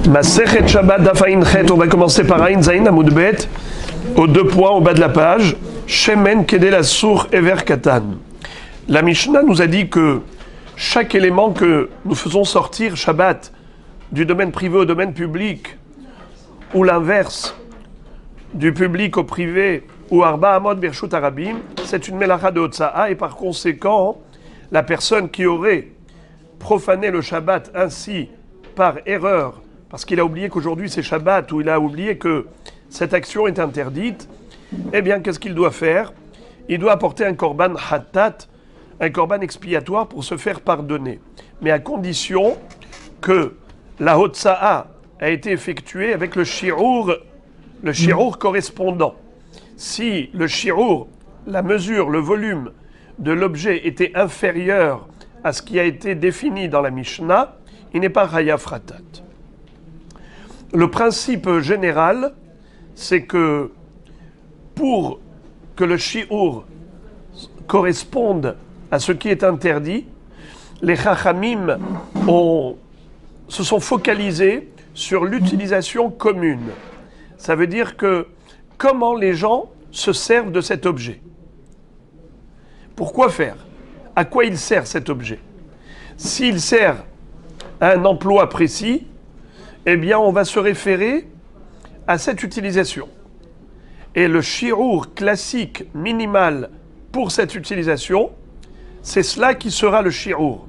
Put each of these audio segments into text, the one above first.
Masechet Shabbat Daf Ayin Chet, on va commencer par Ayin Zayin Amud Bet, aux 2 points au bas de la page. Shemen Kedel Asur Ever Katan. La Mishnah nous a dit que chaque élément que nous faisons sortir Shabbat du domaine privé au domaine public, ou l'inverse, du public au privé, ou Arba Amod Birshut Arabim, c'est une melacha de Hotza'a, et par conséquent, la personne qui aurait profané le Shabbat ainsi par erreur, parce qu'il a oublié qu'aujourd'hui c'est Shabbat, ou il a oublié que cette action est interdite, eh bien qu'est-ce qu'il doit faire? Il doit apporter un korban hattat, un korban expiatoire pour se faire pardonner, mais à condition que la Hotza'a a été effectuée avec le shi'ur correspondant. Si le shi'ur, la mesure, le volume de l'objet était inférieur à ce qui a été défini dans la Mishnah, il n'est pas Chayav Khatat. Le principe général, c'est que pour que le shi'ur corresponde à ce qui est interdit, les Chachamim se sont focalisés sur l'utilisation commune. Ça veut dire que comment les gens se servent de cet objet. Pourquoi faire? À quoi il sert cet objet? S'il sert à un emploi précis, eh bien on va se référer à cette utilisation. Et le shi'ur classique minimal pour cette utilisation, c'est cela qui sera le shi'ur.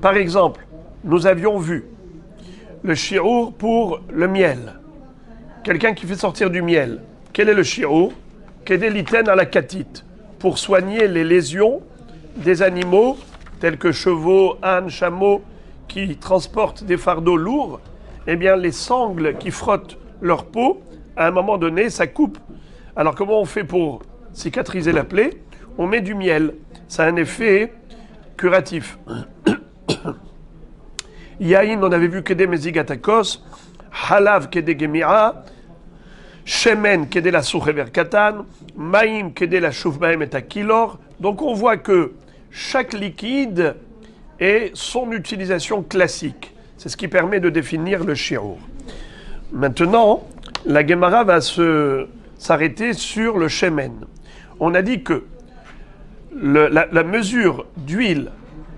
Par exemple, nous avions vu le shi'ur pour le miel. Quelqu'un qui fait sortir du miel. Quel est le shi'ur? Kedel liten à la katite, pour soigner les lésions des animaux, tels que chevaux, ânes, chameaux, qui transportent des fardeaux lourds. Eh bien, les sangles qui frottent leur peau, à un moment donné, ça coupe. Alors, comment on fait pour cicatriser la plaie? On met du miel. Ça a un effet curatif. Yahin, on avait vu Kedé Mezigatakos, Halav Kedé Gemira, Shemen Kedé la Souchever Katan, Maïm Kedé la Shuvbaem et Akilor. Donc, on voit que chaque liquide est son utilisation classique. C'est ce qui permet de définir le shi'ur. Maintenant, la Gemara va s'arrêter sur le shemen. On a dit que la mesure d'huile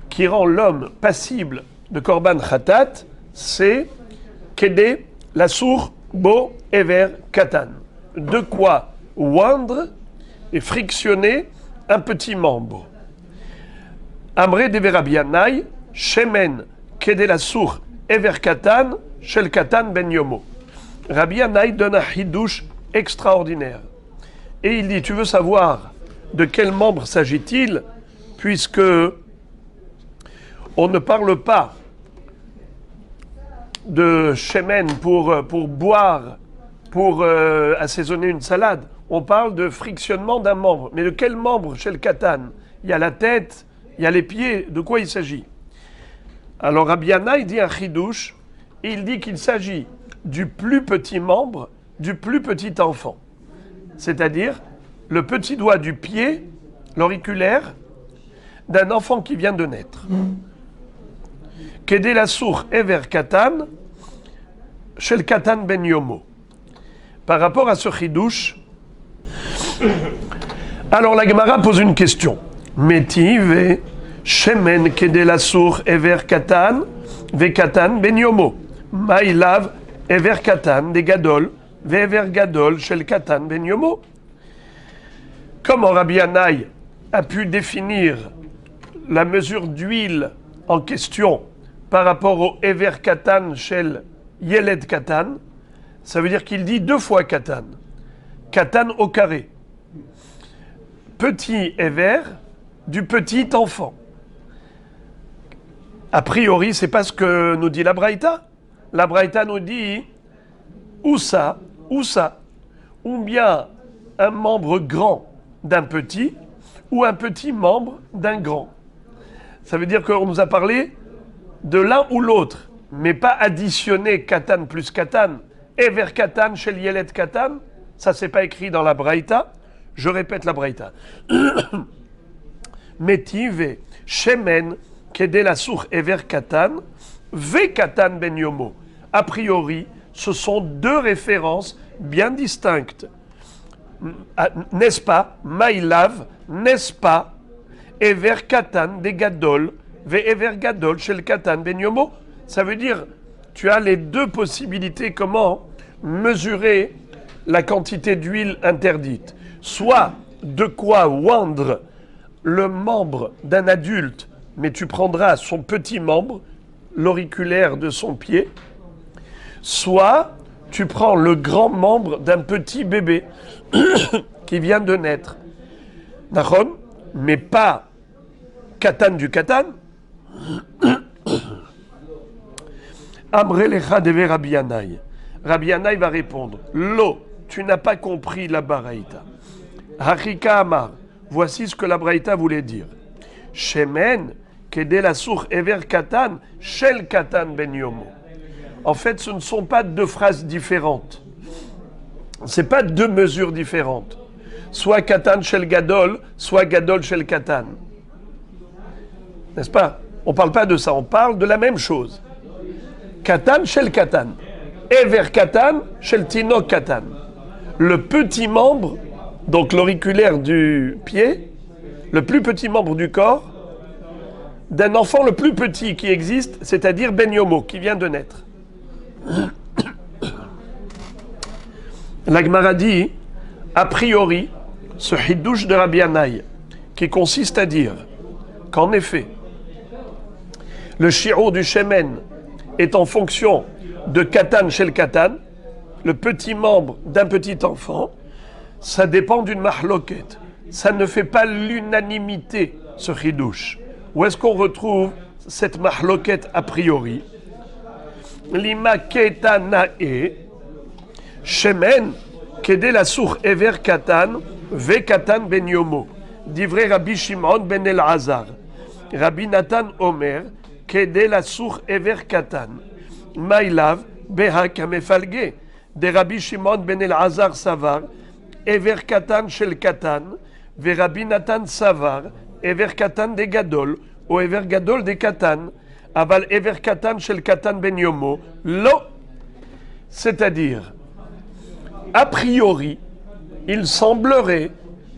qui rend l'homme passible de korban khatat, c'est kedé l'asur bo ever katan. De quoi oindre et frictionner un petit membre. Amré dever Rabbi Yannai, shemen kedé l'asur ever katan, shel katan ben yomo. Rabbi Yannai donne un hidouche extraordinaire. Et il dit, tu veux savoir de quel membre s'agit-il, puisque on ne parle pas de shemen pour boire, pour assaisonner une salade. On parle de frictionnement d'un membre. Mais de quel membre chez le katan? Il y a la tête, il y a les pieds. De quoi il s'agit? Alors Rabbi Yannai dit un chidouche, et il dit qu'il s'agit du plus petit membre, du plus petit enfant. C'est-à-dire le petit doigt du pied, l'auriculaire, d'un enfant qui vient de naître. Kedé la sour ever katan, shel katan ben yomo. Par rapport à ce chidouche, alors la Gemara pose une question. Metive shemen kedé la sour ever katan, ve katan ben yomo. Maïlav ever katan de gadol, ve ever gadol shel katan ben yomo. Comment Rabbi Yannai a pu définir la mesure d'huile en question par rapport au Ever Katan Shel Yeled Katan? Ça veut dire qu'il dit 2 fois Katan. Katan au carré. Petit Ever du petit enfant. A priori, c'est pas ce que nous dit la Braïta. La Braïta nous dit ou ça, ou bien un membre grand d'un petit, ou un petit membre d'un grand. Ça veut dire qu'on nous a parlé de l'un ou l'autre, mais pas additionner katan plus katan, ever katan shel yeled katan. Ça, c'est pas écrit dans la Braïta. Je répète la Braïta. Metive shemen kedé la sour ever katan, ve katan ben yomo. a priori, ce sont deux références bien distinctes. N'est-ce pas? Maïlav, n'est-ce pas? Ever katan de gadol, ve ever gadol shel katan ben yomo. Ça veut dire, tu as les deux possibilités comment mesurer la quantité d'huile interdite. Soit de quoi oindre le membre d'un adulte, mais tu prendras son petit membre, l'auriculaire de son pied, soit tu prends le grand membre d'un petit bébé qui vient de naître. Nachon, mais pas katan du katan. Amre lecha deve Rabbi Yannai. Rabbi Yannai va répondre, Lo, tu n'as pas compris la baraïta. Hachika amar, voici ce que la baraïta voulait dire. Shemen, kede la sour ever katan, shel katan ben yomo. En fait, ce ne sont pas deux phrases différentes. Ce n'est pas deux mesures différentes. Soit katan shel gadol, soit gadol shel katan. N'est-ce pas? On ne parle pas de ça, on parle de la même chose. Katan shel katan. Ever katan shel tinok katan. Le petit membre, donc l'auriculaire du pied, le plus petit membre du corps, d'un enfant le plus petit qui existe, c'est-à-dire Ben Yomo, qui vient de naître. La Gemara dit, a priori, ce hidouche de Rabbi Yannai, qui consiste à dire qu'en effet, le shi'ur du shemen est en fonction de katan shel katan, le petit membre d'un petit enfant, ça dépend d'une mahloket. Ça ne fait pas l'unanimité, ce hidouche. Où est-ce qu'on retrouve cette mahloket a priori? Lima ketanae, shemen, kede la sour ever katan, ve katan ben yomo. Divrei Rabbi Shimon ben Elazar. Rabbi Nathan Omer, kede la sour ever katan. Maïlav, beha kamefalge. De Rabbi Shimon ben Elazar savar, ever katan shel katan, ve Rabbi Nathan savar, ever katan de gadol, ou ever gadol de katan. Aval ever katan shel katan ben yomo, lo. C'est-à-dire, a priori, il semblerait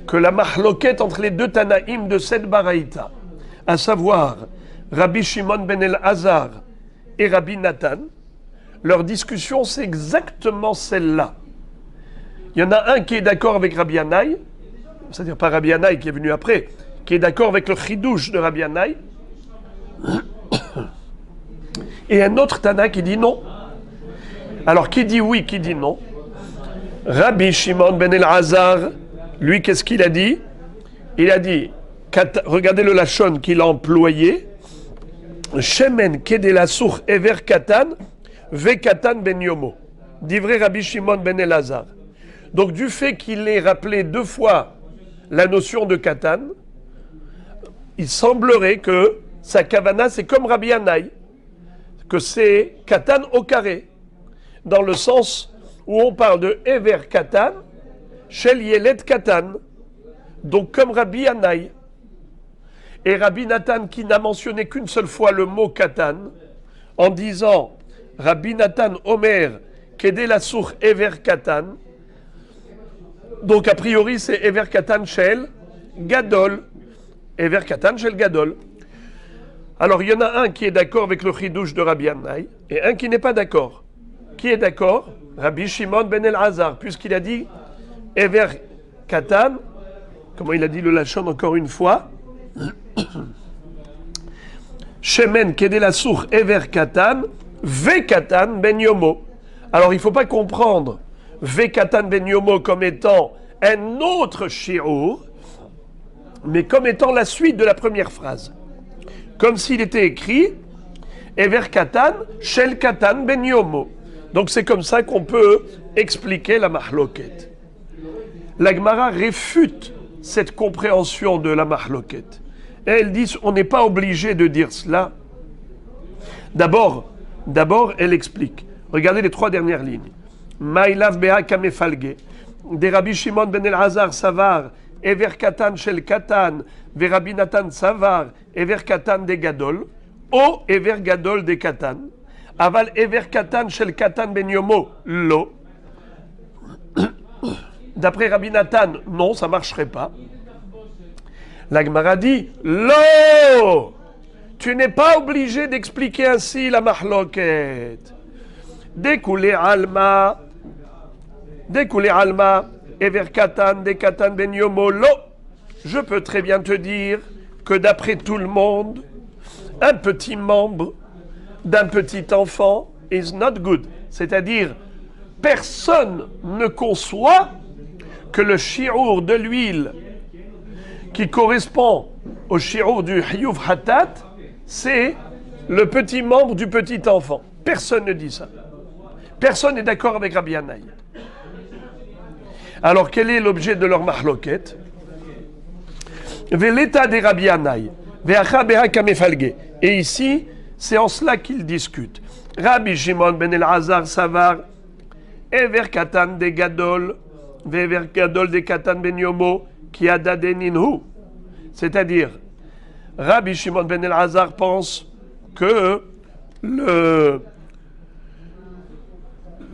que la mahloket entre les deux Tanaïm de cette baraïta, à savoir Rabbi Shimon ben Elazar et Rabbi Nathan, leur discussion c'est exactement celle-là. Il y en a un qui est d'accord avec Rabbi Yannai, c'est-à-dire pas Rabbi Yannai qui est venu après, qui est d'accord avec le chidouche de Rabbi Yannai, et un autre Tana qui dit non. Alors qui dit oui, qui dit non? Rabbi Shimon ben Elazar, lui, qu'est-ce qu'il a dit? Il a dit, regardez le lachon qu'il a employé, Shemen kede la sour ever katan, ve katan ben yomo. Divrei Rabbi Shimon ben Elazar. Donc du fait qu'il ait rappelé deux fois la notion de katan, il semblerait que sa kavana, c'est comme Rabbi Yannai, que c'est katan au carré, dans le sens où on parle de ever katan, shel yeled katan, donc comme Rabbi Yannai. Et Rabbi Nathan qui n'a mentionné qu'une seule fois le mot katan, en disant Rabbi Nathan Omer, kede la sour ever katan, donc a priori c'est ever katan shel gadol, ever katan shel gadol. Alors il y en a un qui est d'accord avec le chidouche de Rabbi Yannai et un qui n'est pas d'accord. Qui est d'accord? Rabbi Shimon ben Elazar, puisqu'il a dit ever katan, comment il a dit le lachon encore une fois? Shemen kede la sour ever katan, ve katan ben yomo. Alors il ne faut pas comprendre ve katan ben yomo comme étant un autre shi'ur, mais comme étant la suite de la première phrase. Comme s'il était écrit ever katan shel katan ben yomo. Donc c'est comme ça qu'on peut expliquer la mahloket. La Gemara réfute cette compréhension de la mahloket. Et elle dit, on n'est pas obligé de dire cela. D'abord, elle explique. Regardez les trois dernières lignes. Maïlav beha kamefalge. De Rabbi Shimon ben Elazar savar, ever katan shel katan, ve Rabbi Nathan savar, ever katan de gadol, o ever gadol de katan. Aval Ever Katan Shel Katan Ben Yomo, Lo. D'après Rabbi Nathan, non, ça ne marcherait pas. La Gemara dit, Lo. Tu n'es pas obligé d'expliquer ainsi la mahloket. Découlé alma, Ever Katan, de Katan Ben Yomo, Lo. Je peux très bien te dire que d'après tout le monde, un petit membre d'un petit enfant is not good. C'est-à-dire, personne ne conçoit que le shi'ur de l'huile qui correspond au shi'ur du hiyuv hatat, c'est le petit membre du petit enfant. Personne ne dit ça. Personne n'est d'accord avec Rabbi Yanaï. Alors, quel est l'objet de leur mahloket? L'état des Rabbi Yanaï. Et ici, c'est en cela qu'ils discutent. Rabbi Shimon ben Elazar Savar, Ever Katan de Gadol, Vever Gadol de Katan ben Yomo, qui a dadeninhu. C'est-à-dire, Rabbi Shimon ben Elazar pense que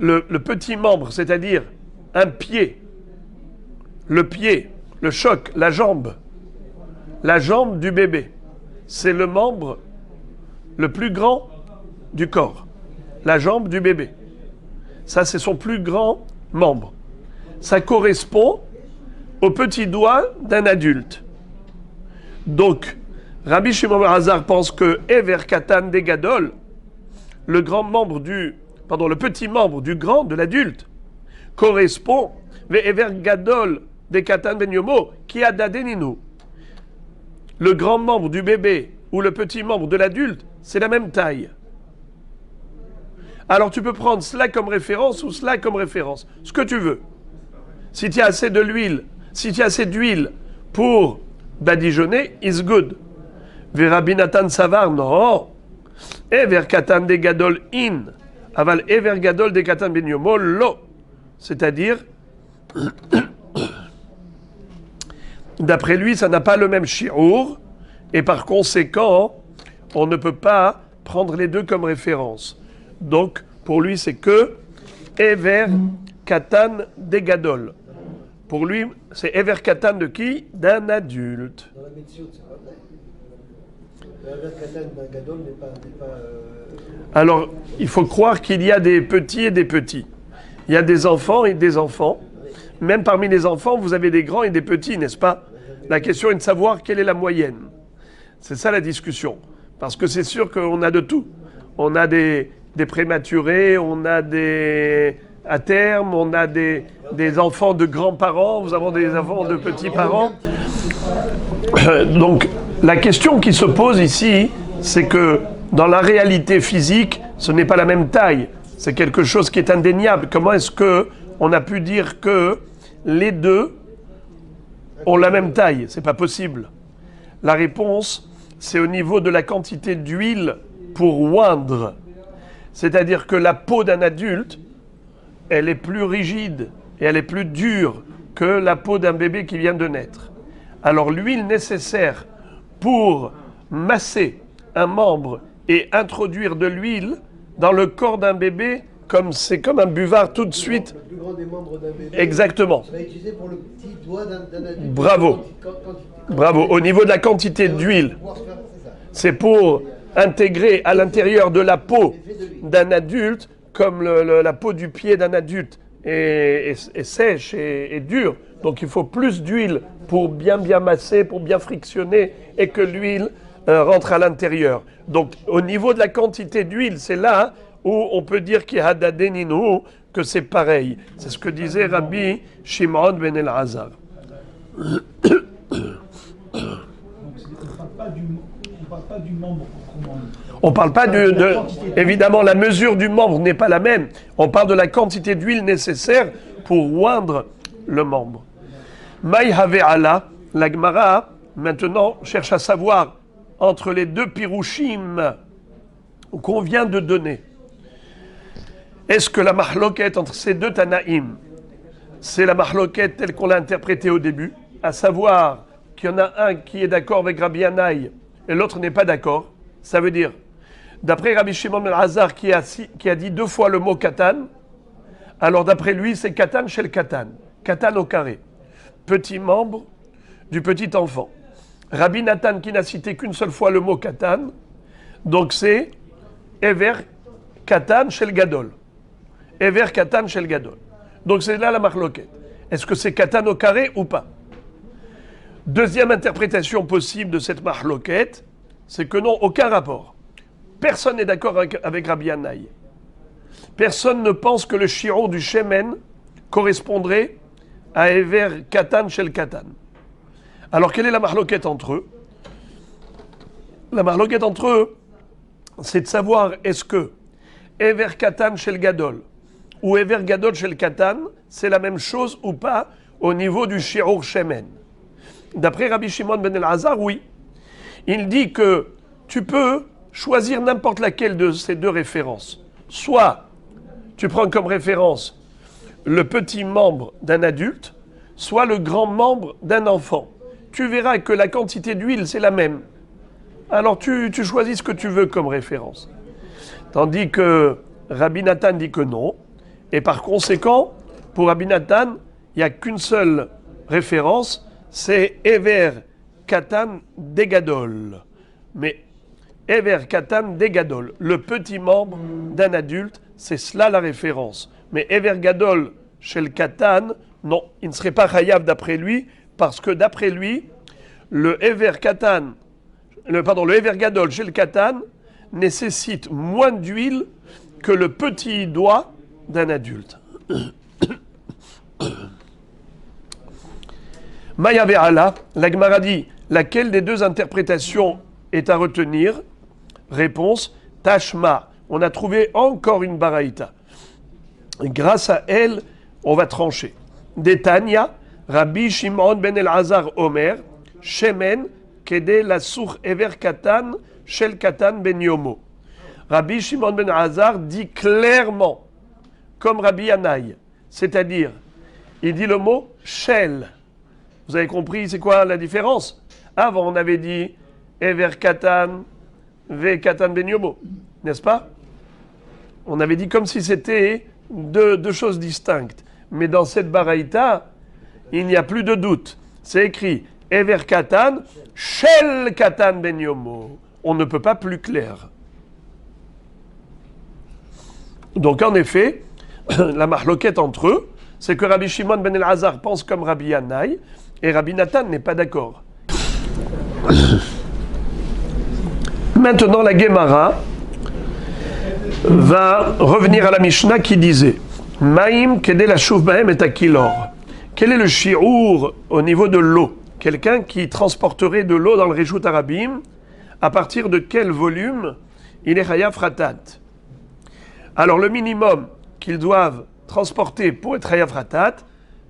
le petit membre, c'est-à-dire un pied, le choc, la jambe du bébé, c'est le membre le plus grand du corps. La jambe du bébé. Ça, c'est son plus grand membre. Ça correspond au petit doigt d'un adulte. Donc, Rabbi Shimon ben Elazar pense que Ever Katan de Gadol, le petit membre du grand, de l'adulte, correspond ve Ever Gadol de Katan ben Yomo, qui a dadeninu. Le grand membre du bébé ou le petit membre de l'adulte, c'est la même taille. Alors tu peux prendre cela comme référence ou cela comme référence, ce que tu veux. Si tu as assez de l'huile, si tu as assez d'huile pour badigeonner, is good. Rabbi Nathan Savar, non. Ever Katan de Gadol in, aval Ever Gadol de Katan ben Yomo, lo. C'est-à-dire, d'après lui, ça n'a pas le même shi'ur, et par conséquent, on ne peut pas prendre les deux comme référence. Donc, pour lui, c'est que Ever Katan de Gadol. Pour lui, c'est Ever Katan de qui? D'un adulte. Dans la médecine, c'est pas vrai. Ever Katan d'un Gadol n'est pas Alors, il faut croire qu'il y a des petits et des petits. Il y a des enfants et des enfants. Même parmi les enfants, vous avez des grands et des petits, n'est-ce pas? La question est de savoir quelle est la moyenne. C'est ça la discussion. Parce que c'est sûr qu'on a de tout. On a des prématurés, on a des à terme, on a des enfants de grands-parents, nous avons des enfants de petits-parents. Donc, la question qui se pose ici, c'est que dans la réalité physique, ce n'est pas la même taille. C'est quelque chose qui est indéniable. Comment est-ce qu'on a pu dire que les deux ont la même taille? C'est pas possible. La réponse, c'est au niveau de la quantité d'huile pour oindre. C'est-à-dire que la peau d'un adulte, elle est plus rigide et elle est plus dure que la peau d'un bébé qui vient de naître. Alors l'huile nécessaire pour masser un membre et introduire de l'huile dans le corps d'un bébé, c'est comme un buvard tout de suite. Le plus grand des membres d'un bébé. Exactement. Ça va être utilisé pour le petit doigt d'un adulte. Bravo. Bravo. Au niveau de la quantité d'huile, c'est pour intégrer à l'intérieur de la peau d'un adulte, comme la peau du pied d'un adulte est sèche et dure. Donc il faut plus d'huile pour bien masser, pour bien frictionner et que l'huile rentre à l'intérieur. Donc au niveau de la quantité d'huile, c'est là où on peut dire qu'il y a dadeninu, que c'est pareil. C'est ce que disait Rabbi Shimon ben Elazar. Donc on ne parle pas du membre proprement. On ne parle pas évidemment, la mesure du membre n'est pas la même. On parle de la quantité d'huile nécessaire pour oindre le membre. Maï have ala, la Gemara, maintenant, cherche à savoir entre les deux pirouchim qu'on vient de donner. Est-ce que la mahloket entre ces deux Tanaïm, c'est la mahloket telle qu'on l'a interprétée au début, à savoir qu'il y en a un qui est d'accord avec Rabbi Yanaï et l'autre n'est pas d'accord? Ça veut dire, D'après Rabbi Shimon ben Hazar qui a dit 2 fois le mot katan, alors d'après lui, c'est katan chez le katan. Katan au carré. Petit membre du petit enfant. Rabbi Nathan qui n'a cité qu'une seule fois le mot katan, donc c'est Ever katan chez le gadol. Ever katan chez le gadol. Donc c'est là la marloquette. Est-ce que c'est katan au carré ou pas? Deuxième interprétation possible de cette marloquette, c'est que non, aucun rapport. Personne n'est d'accord avec Rabbi Yanaï. Personne ne pense que le shiur du shemen correspondrait à Ever katan chez le katan. Alors quelle est la marloquette entre eux? La marloquette entre eux, c'est de savoir est-ce que Ever katan chez le gadol ou Ever gadol chez le katan, c'est la même chose ou pas au niveau du shiur shemen. D'après Rabbi Shimon ben Elazar, oui. Il dit que tu peux choisir n'importe laquelle de ces deux références. Soit tu prends comme référence le petit membre d'un adulte, soit le grand membre d'un enfant. Tu verras que la quantité d'huile, c'est la même. Alors tu choisis ce que tu veux comme référence. Tandis que Rabbi Nathan dit que non. Et par conséquent, pour Rabbi Nathan, il n'y a qu'une seule référence, c'est Ever katan degadol. Mais Ever katan degadol, le petit membre d'un adulte, c'est cela la référence. Mais Ever gadol chez le katan, non, il ne serait pas chayav d'après lui, parce que d'après lui, le Ever gadol chez le katan nécessite moins d'huile que le petit doigt d'un adulte. Maya ve'ala, la Gemara dit, laquelle des deux interprétations est à retenir? Réponse, Tashma. On a trouvé encore une baraïta. Grâce à elle, on va trancher. Detania, Rabbi Shimon ben Elazar Omer, Shemen, Kede la sour Ever katan, Shel katan ben Yomo. Rabbi Shimon ben Elazar dit clairement, comme Rabbi Yanaï, c'est-à-dire, il dit le mot Shel. Vous avez compris, c'est quoi la différence? Avant, on avait dit Ever katan, Ve katan ben Yomo, n'est-ce pas? On avait dit comme si c'était deux choses distinctes. Mais dans cette baraïta, il n'y a plus de doute. C'est écrit Ever katan, Shel katan ben Yomo. On ne peut pas plus clair. Donc en effet, la mahloquette entre eux, c'est que Rabbi Shimon ben Elazar pense comme Rabbi Yanaï, et Rabbi Nathan n'est pas d'accord. Maintenant, la Gemara va revenir à la Mishnah qui disait Maïm kedé la chouv bahem et akilor. Quel est le shi'ur au niveau de l'eau? Quelqu'un qui transporterait de l'eau dans le Reshut Arabim, à partir de quel volume il est chayav ratat? Alors le minimum qu'ils doivent transporter pour être chayav ratat,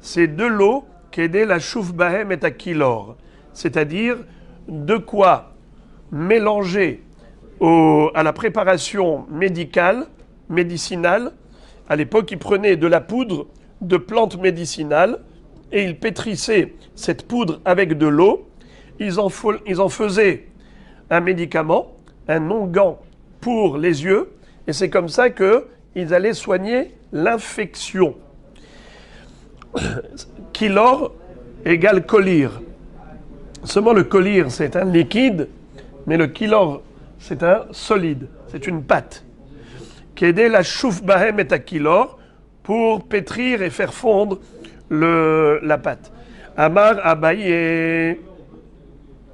c'est de l'eau kedé la chouv bahem et akilor. C'est-à-dire de quoi mélanger à la préparation médicinale. À l'époque, ils prenaient de la poudre de plantes médicinales et ils pétrissaient cette poudre avec de l'eau. Ils en faisaient un médicament, un onguent pour les yeux, et c'est comme ça qu'ils allaient soigner l'infection. Kilor égale kolir. Seulement le kolir, c'est un liquide, mais le kilor, c'est un solide, c'est une pâte. Qu'aider la chouf bahem et akilor pour pétrir et faire fondre la pâte. Amar Abaye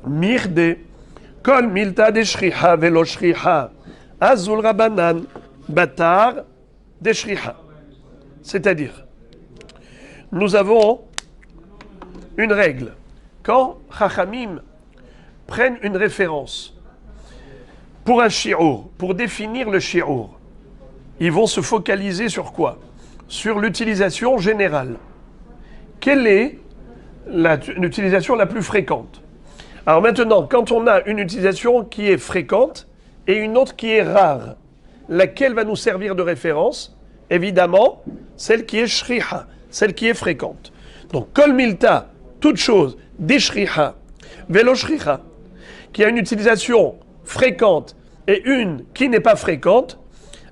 Mirde Kol milta de shriha velo shriha Azul Rabanan Batar de shriha. C'est-à-dire, nous avons une règle. Quand Chachamim prennent une référence pour un shi'ur, pour définir le shi'ur, ils vont se focaliser sur quoi? Sur l'utilisation générale. Quelle est l'utilisation la plus fréquente? Alors maintenant, quand on a une utilisation qui est fréquente et une autre qui est rare, laquelle va nous servir de référence? Évidemment, celle qui est shriha, celle qui est fréquente. Donc, kol milta, toute chose, des shriha, velo shriha, qui a une utilisation fréquente et une qui n'est pas fréquente,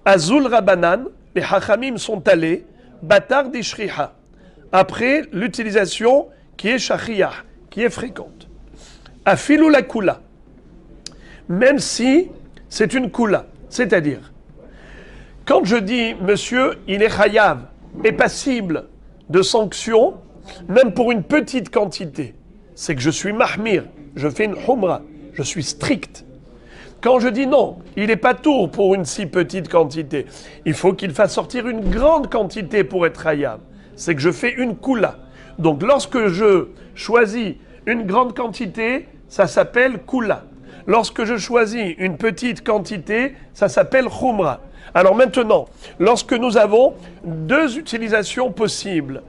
Azul Rabanan, les Hachamim sont allés, Batar d'Ishriha, après l'utilisation qui est Shachiyah, qui est fréquente. Afilu la Kula, même si c'est une Kula, c'est-à-dire, quand je dis, monsieur, il est Chayav, est passible de sanctions, même pour une petite quantité, c'est que je suis Mahmir, je fais une Humra, je suis strict. Quand je dis non, il n'est pas tour pour une si petite quantité, il faut qu'il fasse sortir une grande quantité pour être Chayav, c'est que je fais une Kula. Donc lorsque je choisis une grande quantité, ça s'appelle Kula. Lorsque je choisis une petite quantité, ça s'appelle Khumra. Alors maintenant, lorsque nous avons deux utilisations possibles,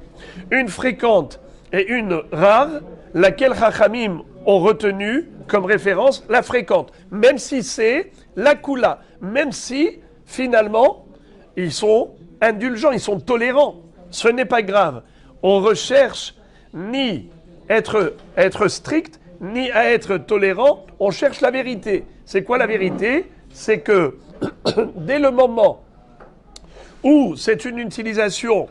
une fréquente et une rare, laquelle Chachamim ont retenu comme référence la fréquente, même si c'est la Kula, même si finalement ils sont indulgents, ils sont tolérants. Ce n'est pas grave. On recherche ni être strict, ni à être tolérant, on cherche la vérité. C'est quoi la vérité? C'est que dès le moment où c'est une utilisation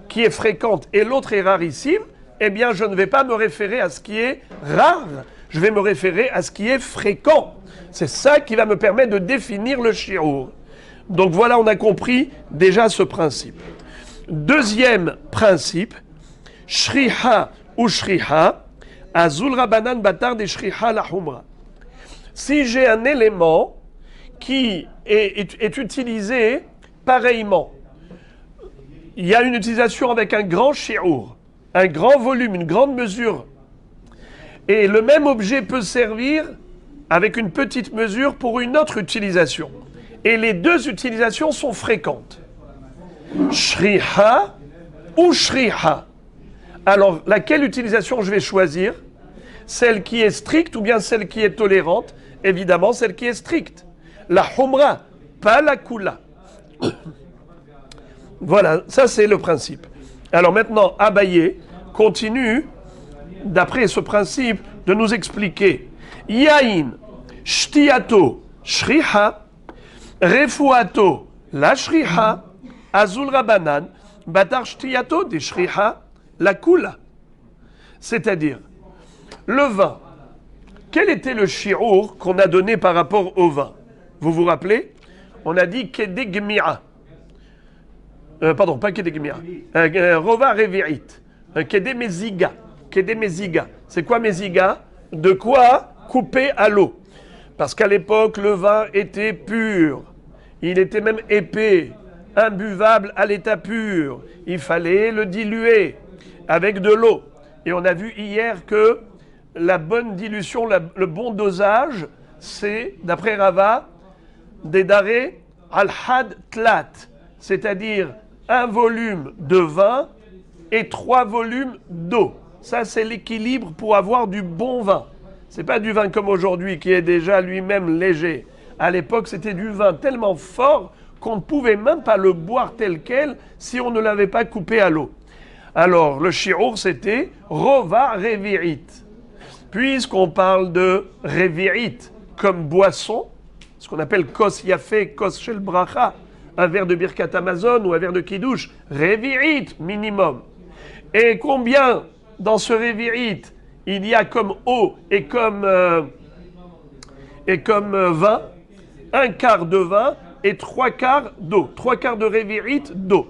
qui est fréquente et l'autre est rarissime, eh bien je ne vais pas me référer à ce qui est rare, je vais me référer à ce qui est fréquent. C'est ça qui va me permettre de définir le shi'ur. Donc voilà, on a compris déjà ce principe. Deuxième principe, shriha ou shriha, azul rabanan batar de shriha la humra. Si j'ai un élément qui est utilisé pareillement, il y a une utilisation avec un grand shi'ur, un grand volume, une grande mesure, et le même objet peut servir avec une petite mesure pour une autre utilisation. Et les deux utilisations sont fréquentes. Shriha ou shriha. Alors, laquelle utilisation je vais choisir? Celle qui est stricte ou bien celle qui est tolérante? Évidemment, celle qui est stricte. La humra, pas la kula. Voilà, ça c'est le principe. Alors maintenant, Abaye continue, d'après ce principe, de nous expliquer. Yain, shtiato, shriha, refuato, la shriha, azul rabanan, batar shtiato, de shriha, la kula. C'est-à-dire, le vin. Quel était le shi'ur qu'on a donné par rapport au vin? Vous vous rappelez? On a dit kedegmi'a. Pardon, pas kedegmi'a. Rova revi'it. Kedemeziga. Kedemeziga. C'est quoi meziga? De quoi couper à l'eau. Parce qu'à l'époque, le vin était pur. Il était même épais, imbuvable à l'état pur. Il fallait le diluer avec de l'eau. Et on a vu hier que la bonne dilution, le bon dosage, c'est, d'après Rava, des daré al-had tlat, c'est-à-dire un volume de vin et 3 volumes d'eau. Ça, c'est l'équilibre pour avoir du bon vin. C'est pas du vin comme aujourd'hui qui est déjà lui-même léger. À l'époque, c'était du vin tellement fort qu'on ne pouvait même pas le boire tel quel si on ne l'avait pas coupé à l'eau. Alors, le shi'ur, c'était rova revi'it. Puisqu'on parle de revi'it comme boisson, ce qu'on appelle kos yafé, kos shel bracha, un verre de birkat Amazon ou un verre de kiddush, revi'it minimum. Et combien dans ce revi'it il y a comme eau et comme vin? 1/4 de vin et 3/4 d'eau. 3/4 de revi'it d'eau.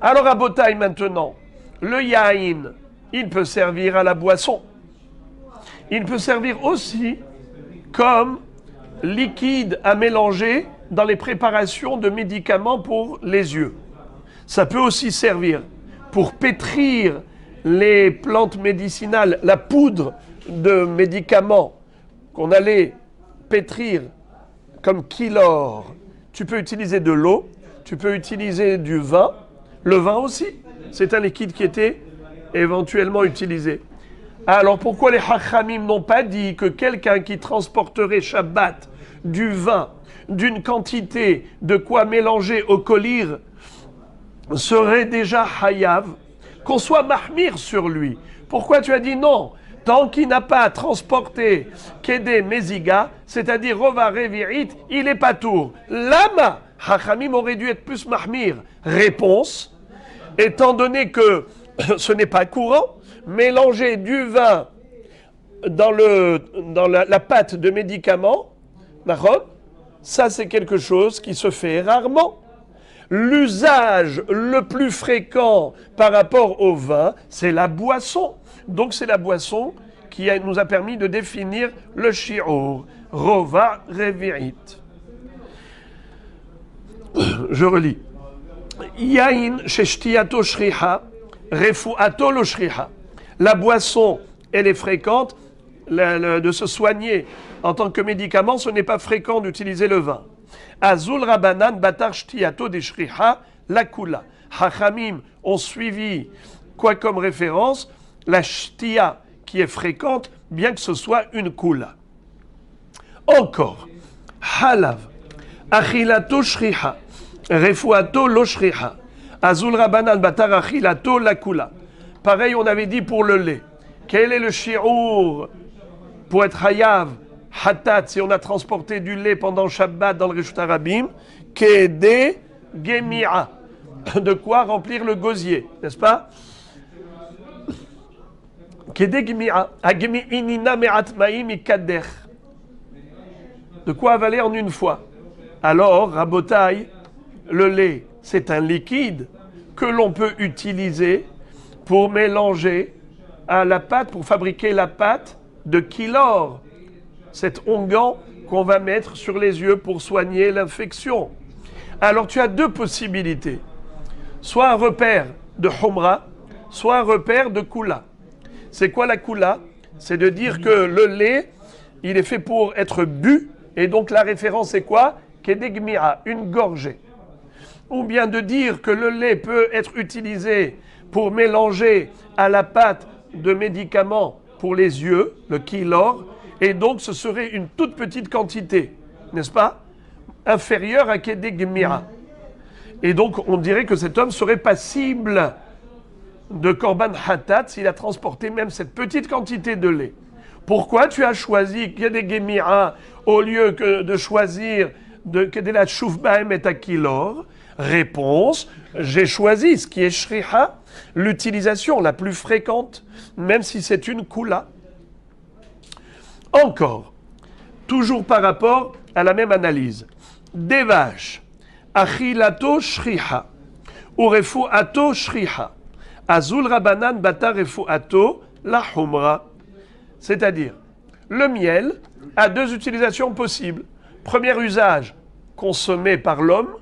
Alors à Botaï maintenant, le yaïn, il peut servir à la boisson. Il peut servir aussi comme liquide à mélanger dans les préparations de médicaments pour les yeux. Ça peut aussi servir pour pétrir les plantes médicinales, la poudre de médicaments qu'on allait pétrir comme kylore. Tu peux utiliser de l'eau, tu peux utiliser du vin. Le vin aussi, c'est un liquide qui était éventuellement utilisé. Alors pourquoi les Hachamim n'ont pas dit que quelqu'un qui transporterait Shabbat du vin, d'une quantité de quoi mélanger au kolir, serait déjà Hayav, qu'on soit mahmir sur lui? Pourquoi tu as dit non? Tant qu'il n'a pas transporté Kedé Meziga, c'est-à-dire Rova Revirit, il est pas tour. Lama, Hachamim aurait dû être plus mahmir. Réponse, étant donné que ce n'est pas courant, mélanger du vin dans la pâte de médicaments, ça c'est quelque chose qui se fait rarement. L'usage le plus fréquent par rapport au vin, c'est la boisson. Donc c'est la boisson qui nous a permis de définir le shi'ur. Rova revirit. Je relis. Yain sheshtiato shriha, refuato lo shriha. La boisson, elle est fréquente. De se soigner en tant que médicament, ce n'est pas fréquent d'utiliser le vin. Azul Rabanan Batar Shtiato de Shriha la Kula. Hachamim ont suivi, quoi comme référence, la Shtia qui est fréquente, bien que ce soit une Kula. Encore, Halav, Achilato Shriha, Refuato lo Shriha. Azul Rabanan Batar Achilato la Kula. Pareil, on avait dit pour le lait. Quel est le shi'ur pour être hayav, hatat, si on a transporté du lait pendant Shabbat dans le Reshut Harabim, kede gemi'a, de quoi remplir le gosier, n'est-ce pas? Kede gemi'a, agemi'inina me'at ma'im ikader, de quoi avaler en une fois. Alors, Rabotai, le lait, c'est un liquide que l'on peut utiliser pour mélanger à la pâte, pour fabriquer la pâte de Kilor, cet onguent qu'on va mettre sur les yeux pour soigner l'infection. Alors tu as deux possibilités, soit un repère de Humra, soit un repère de Kula. C'est quoi la Kula? C'est de dire que le lait, il est fait pour être bu, et donc la référence est quoi? Kedegmira, une gorgée. Ou bien de dire que le lait peut être utilisé pour mélanger à la pâte de médicaments pour les yeux, le Kilor, et donc ce serait une toute petite quantité, n'est-ce pas? Inférieure à Kedegmira. Et donc on dirait que cet homme serait passible de Korban Hatat s'il a transporté même cette petite quantité de lait. Pourquoi tu as choisi Kedegmira au lieu que de choisir de Kedelat Shufbaem et Kilor? Réponse, j'ai choisi ce qui est Shriha, l'utilisation la plus fréquente, même si c'est une Kula. Encore, toujours par rapport à la même analyse. Des vaches, Achilato Shriha, ou Refuato Shriha, Azul Rabanan Bata Refuato la Humra. C'est-à-dire, le miel a deux utilisations possibles. Premier usage, consommé par l'homme.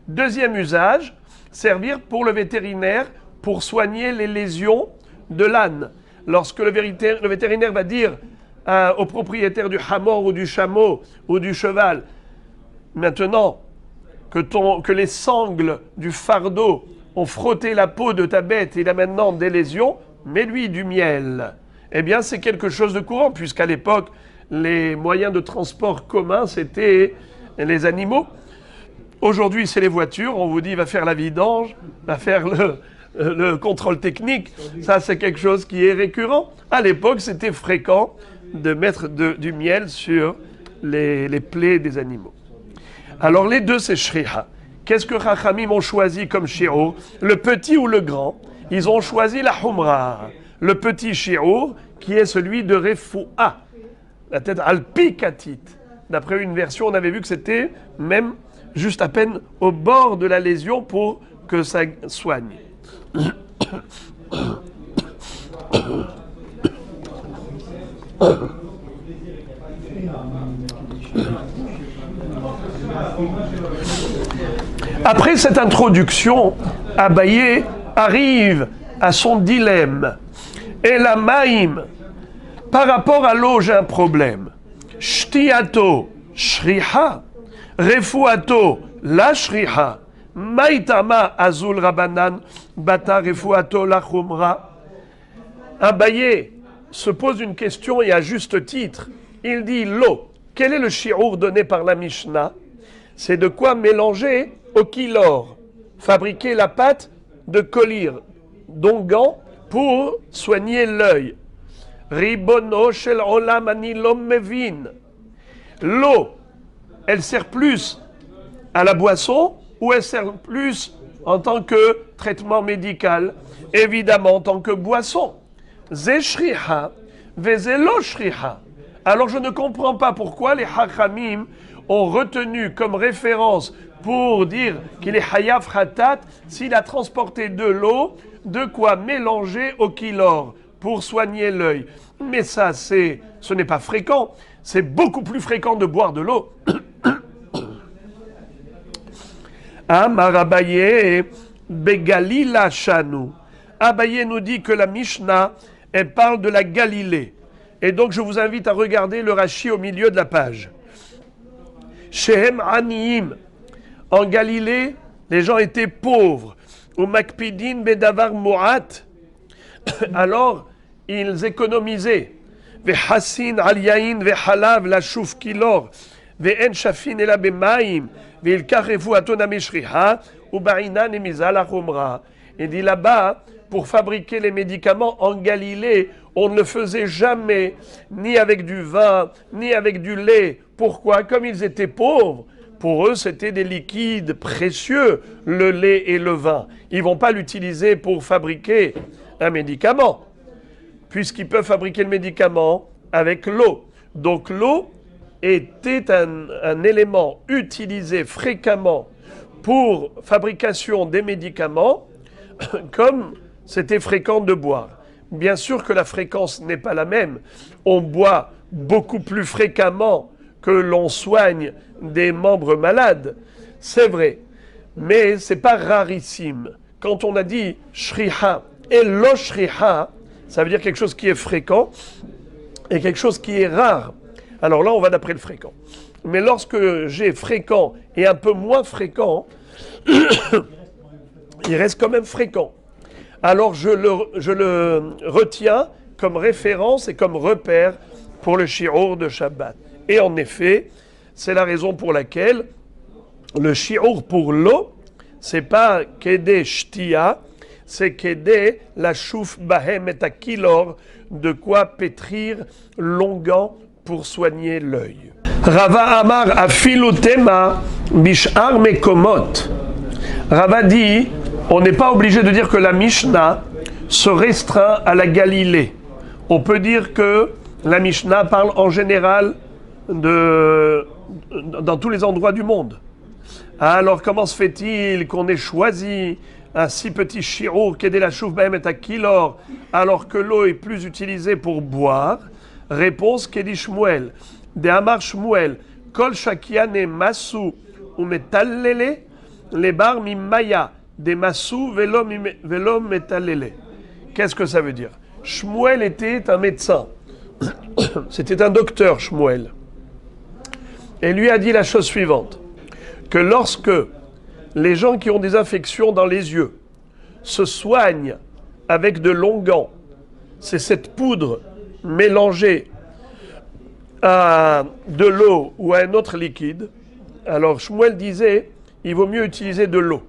Deuxième usage, servir pour le vétérinaire pour soigner les lésions de l'âne. Lorsque le vétérinaire va dire au propriétaire du hamor ou du chameau ou du cheval, maintenant que les sangles du fardeau ont frotté la peau de ta bête et il a maintenant des lésions, mets-lui du miel. Eh bien, c'est quelque chose de courant, puisqu'à l'époque, les moyens de transport communs, c'était les animaux. Aujourd'hui, c'est les voitures. On vous dit, va faire la vidange, va faire le contrôle technique. Ça, c'est quelque chose qui est récurrent. À l'époque, c'était fréquent de mettre du miel sur les plaies des animaux. Alors, les deux, c'est shriha. Qu'est-ce que Chachamim ont choisi comme shi'ur? Le petit ou le grand? Ils ont choisi la humra. Le petit shi'ur, qui est celui de refu'a. La tête al-pikatit. D'après une version, on avait vu que c'était même juste à peine au bord de la lésion pour que ça soigne. Après cette introduction, Abaye arrive à son dilemme. Et la maïm, par rapport à l'eau, j'ai un problème. Shtiato, shriha. Refuato, la shriha, maitama azul rabanan, bata refuato la chumra. Abaye se pose une question et à juste titre. Il dit l'eau. Quel est le shi'ur donné par la Mishnah? C'est de quoi mélanger au kilor, fabriquer la pâte de colir, d'onguent pour soigner l'œil. Ribono shel olam ani lo mevin. L'eau, elle sert plus à la boisson ou elle sert plus en tant que traitement médical? Évidemment en tant que boisson. Ze shriha, veze lo shriha. Alors je ne comprends pas pourquoi les Hachamim ont retenu comme référence pour dire qu'il est Hayav Khatat s'il a transporté de l'eau, de quoi mélanger au kilor pour soigner l'œil. Mais ça, ce n'est pas fréquent. C'est beaucoup plus fréquent de boire de l'eau. Amar Abaye Begalila Shanu. Abaye nous dit que la Mishnah, elle parle de la Galilée. Et donc je vous invite à regarder le Rashi au milieu de la page. Shehem Aniim. En Galilée, les gens étaient pauvres. Ou Makpidin Bedavar Mu'at. Alors, ils économisaient. Vehassin al yain vehalav la shuf kilor. Ve'en shafin ela bemaim. Ve'ilkachefu atonam shriha. Ubainan emizal achumra. Il dit là-bas, pour fabriquer les médicaments en Galilée, on ne le faisait jamais, ni avec du vin, ni avec du lait. Pourquoi? Comme ils étaient pauvres, pour eux, c'était des liquides précieux, le lait et le vin. Ils ne vont pas l'utiliser pour fabriquer un médicament, puisqu'ils peuvent fabriquer le médicament avec l'eau. Donc l'eau était un élément utilisé fréquemment pour fabrication des médicaments, comme c'était fréquent de boire. Bien sûr que la fréquence n'est pas la même. On boit beaucoup plus fréquemment que l'on soigne des membres malades. C'est vrai. Mais ce n'est pas rarissime. Quand on a dit shriha et lo shriha, ça veut dire quelque chose qui est fréquent et quelque chose qui est rare. Alors là, on va d'après le fréquent. Mais lorsque j'ai fréquent et un peu moins fréquent, il reste quand même fréquent. Alors je le retiens comme référence et comme repère pour le shi'ur de Shabbat. Et en effet, c'est la raison pour laquelle le shi'ur pour l'eau, c'est pas kedé shtia, c'est kedé la chouf bahem et kilor, de quoi pétrir l'onguent pour soigner l'œil. Rava Amar afilutema bishar mekomot. Rava dit, on n'est pas obligé de dire que la Mishnah se restreint à la Galilée. On peut dire que la Mishnah parle en général dans tous les endroits du monde. Alors comment se fait-il qu'on ait choisi un si petit shi'ur qu'est la chouf bahem et kilor alors que l'eau est plus utilisée pour boire? Réponse Kedi Shmuel. De Amar Shmuel, Kol Shakiane Masu ou Metallele, les bar mimaya, des Masu velo Metallele. Qu'est-ce que ça veut dire? Shmuel était un médecin. C'était un docteur, Shmuel. Et lui a dit la chose suivante, que lorsque les gens qui ont des infections dans les yeux se soignent avec de l'onguent, c'est cette poudre mélangée à de l'eau ou à un autre liquide, alors Shmuel disait, il vaut mieux utiliser de l'eau.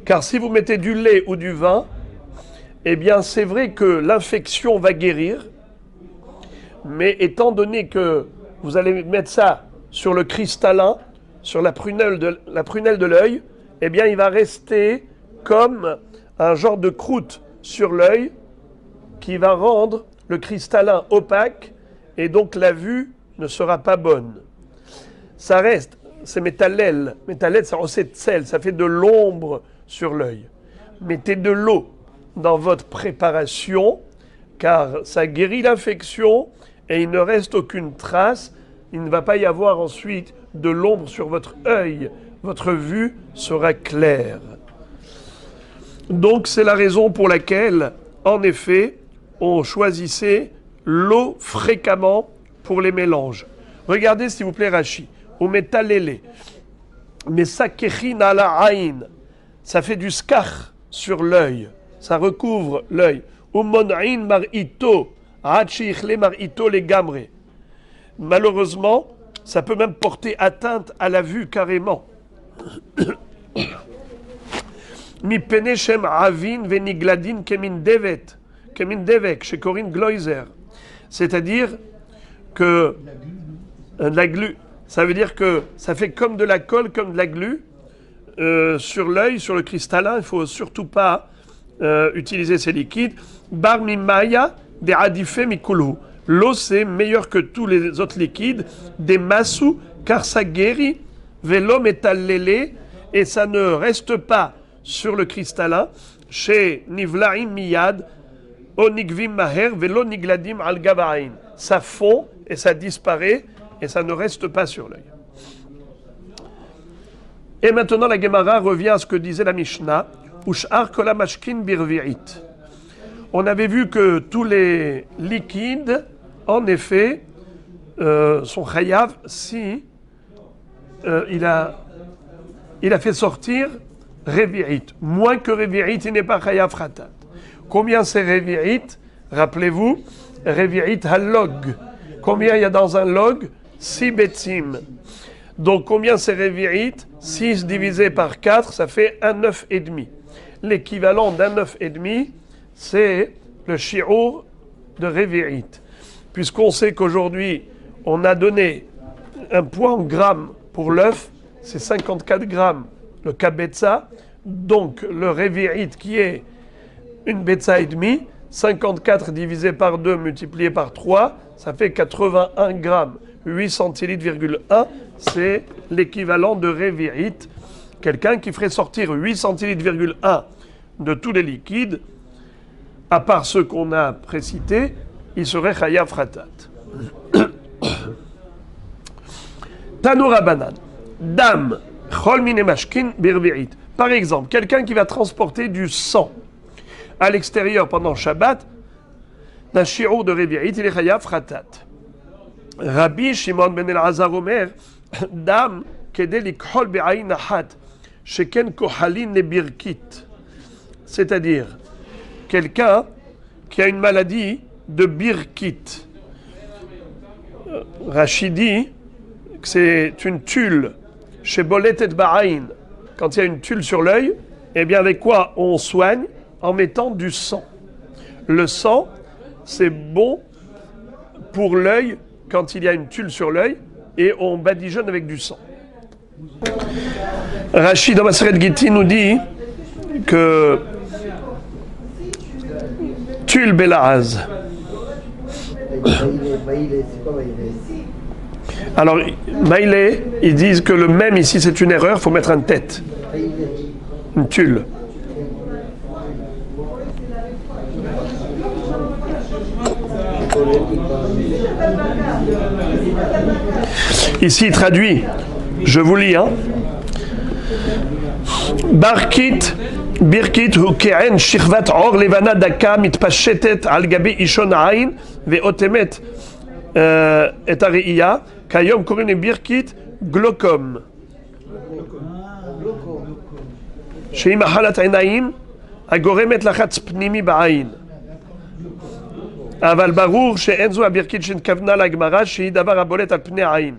Car si vous mettez du lait ou du vin, eh bien c'est vrai que l'infection va guérir, mais étant donné que vous allez mettre ça sur le cristallin, sur la prunelle de l'œil, eh bien il va rester comme un genre de croûte sur l'œil qui va rendre le cristallin opaque et donc la vue ne sera pas bonne. Ça reste, c'est métallel. Métallel, ça recède de sel, ça fait de l'ombre sur l'œil. Mettez de l'eau dans votre préparation, car ça guérit l'infection et il ne reste aucune trace. Il ne va pas y avoir ensuite de l'ombre sur votre œil. Votre vue sera claire. Donc c'est la raison pour laquelle, en effet, on choisissait l'eau fréquemment pour les mélanges. Regardez s'il vous plaît Rashi. Ou metalele. Mais sakechin ala aïn. Ça fait du skach sur l'œil. Ça recouvre l'œil. Ou mon'in mar'ito. Hachichle mar'ito les gamre. Malheureusement, ça peut même porter atteinte à la vue carrément. Mi peneshem avin venigladin kemin devet. kemin devek, chez Corinne Gloiser. C'est-à-dire que de la glu, ça veut dire que ça fait comme de la colle, comme de la glu sur l'œil, sur le cristallin. Il ne faut surtout pas utiliser ces liquides. Bar mimaya de adife mikulhu. L'eau, c'est meilleur que tous les autres liquides. Des massou, car ça guérit. Velo metallele, et ça ne reste pas sur le cristallin. Chez nivlaim miyad, onigvim maher, velo nigladim al gabain. Ça fond et ça disparaît et ça ne reste pas sur l'œil. Et maintenant, la Gemara revient à ce que disait la Mishnah. Ushar kolamashkin birvi'it. On avait vu que tous les liquides, en effet, sont chayav si il a fait sortir revi'it. Moins que revi'it, il n'est pas chayav khatat. Combien c'est revi'it? Rappelez-vous, revi'it halog. Combien il y a dans un log? 6 betsim. Donc combien c'est revi'it? 6 divisé par 4, ça fait un 9,5. L'équivalent d'un 9,5, c'est le shi'ur de revi'it. Puisqu'on sait qu'aujourd'hui, on a donné un poids en grammes pour l'œuf, c'est 54 grammes le kabetza. Donc le revi'it qui est une betza et demi, 54 divisé par 2 multiplié par 3, ça fait 81 grammes. 8 centilitres,1, c'est l'équivalent de revi'it. Quelqu'un qui ferait sortir 8 centilitres,1 de tous les liquides, à part ceux qu'on a précités, il serait chayav khatat. Tanoura banan. Dam, chol mine mashkin birvi'it. Par exemple, quelqu'un qui va transporter du sang à l'extérieur pendant Shabbat, d'un shi'ur de revi'it, il est chayav khatat. Rabbi Shimon ben Elazar Omer, Dam, kedé likhol be'ayin achat, sheken kohalin le birkit. C'est-à-dire, quelqu'un qui a une maladie de birkit. Rachidi, c'est une tulle. Chez Bolet et Ba'ain, quand il y a une tulle sur l'œil, eh bien avec quoi on soigne? En mettant du sang. Le sang, c'est bon pour l'œil quand il y a une tulle sur l'œil et on badigeonne avec du sang. Rachid dans Maseret Gittin nous dit que tulle Belaz. Alors, Maïlé, ils disent que le même ici c'est une erreur, il faut mettre une tête. Une tulle. Ici, il traduit, je vous lis, hein. Birkit hu ke'en shirvat or levana daka mitpashetet al gabi ishon ayn ve'otemet et ariya kayom korin birkit glaucom. Shehi mahalat einayim agoremet lachatz pnimi ba'ayn. Aval barur she'en zo abirkit shen kavna la gemara shehi davar abolet al pnei ayn.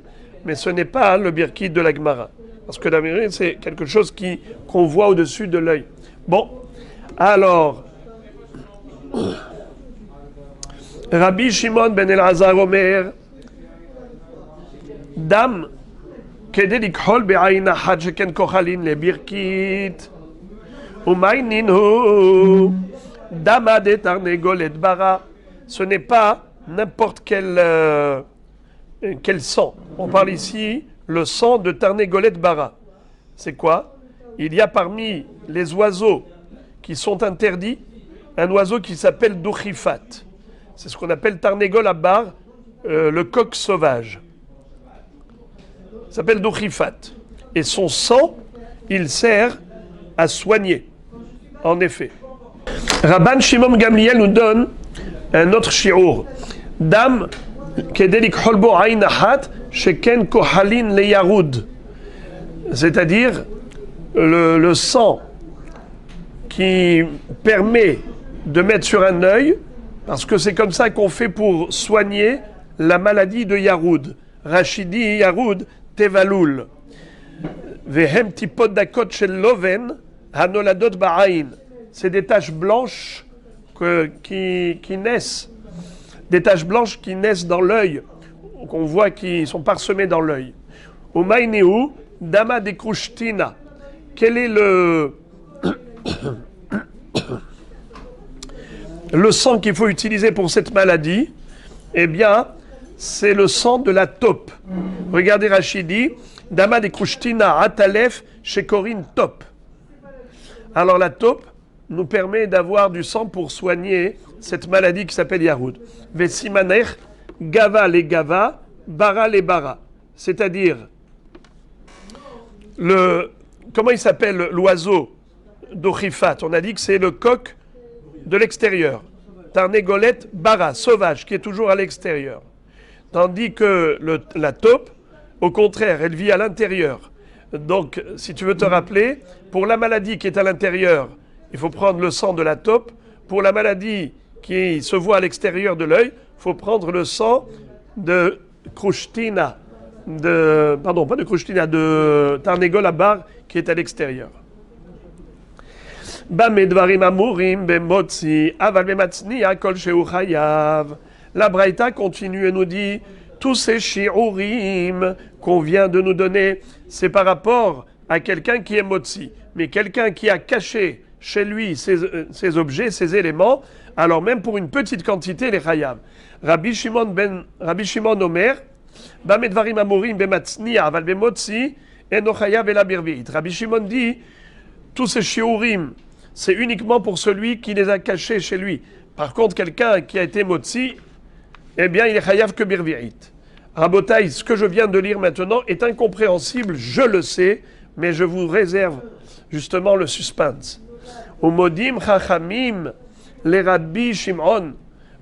Mais ce n'est pas le birkit de la Gemara. Parce que la vérité, c'est quelque chose qu'on voit au-dessus de l'œil. Bon, alors, Rabbi Shimon ben Elazar Omer, Dam, kede likhol be'ayin achat sheken kochalin le birkit, umaynin hu, dama de tarnegolet bara. Ce n'est pas n'importe quel sang. On parle ici le sang de Tarnegolet bara. C'est quoi? Il y a parmi les oiseaux qui sont interdits un oiseau qui s'appelle douchifat. C'est ce qu'on appelle Tarnegol abar, le coq sauvage. Il s'appelle douchifat. Et son sang, il sert à soigner. En effet. Rabban Shimon Gamliel nous donne un autre shi'ur. Dam kedelik holbo ayn achat sheken kohalin le yarud. C'est-à-dire le sang qui permet de mettre sur un œil, parce que c'est comme ça qu'on fait pour soigner la maladie de Yaroud. Rachidi Yaroud Tevalul. Vehem tipot dakot shel loven hanoladot ba'ain. C'est des taches blanches qui naissent, des taches blanches qui naissent dans l'œil, qu'on voit qui sont parsemées dans l'œil. Umaineu, dama de krushtina. Quel est le sang qu'il faut utiliser pour cette maladie? Eh bien, c'est le sang de la taupe. Regardez Rachidi, dama de krushtina atalef chez Corinne taupe. Alors la taupe nous permet d'avoir du sang pour soigner cette maladie qui s'appelle Yahoud. Vesimaner, gava les gava, bara les bara. C'est-à-dire, comment il s'appelle l'oiseau d'Ochifat? On a dit que c'est le coq de l'extérieur. Tarnégolette bara, sauvage, qui est toujours à l'extérieur. Tandis que la taupe, au contraire, elle vit à l'intérieur. Donc, si tu veux te rappeler, pour la maladie qui est à l'intérieur, il faut prendre le sang de la taupe. Pour la maladie qui se voit à l'extérieur de l'œil, il faut prendre le sang de Krushtina, de Tarnégol Abar, qui est à l'extérieur. La Braïta continue et nous dit, tous ces shi'urim qu'on vient de nous donner, c'est par rapport à quelqu'un qui est motzi. Mais quelqu'un qui a caché chez lui ces objets, ces éléments, alors même pour une petite quantité, les chayav. Rabbi Shimon Omer, Bamedvarim amurim bematzniya aval bemotzi, eno chayav ela birvit. Rabbi Shimon dit, tous ces shi'urim, c'est uniquement pour celui qui les a cachés chez lui. Par contre, quelqu'un qui a été motzi, eh bien, il est chayav que birvi'it. Rabotai, ce que je viens de lire maintenant est incompréhensible, je le sais, mais je vous réserve justement le suspense. Umodim chachamim le Rabbi Shimon,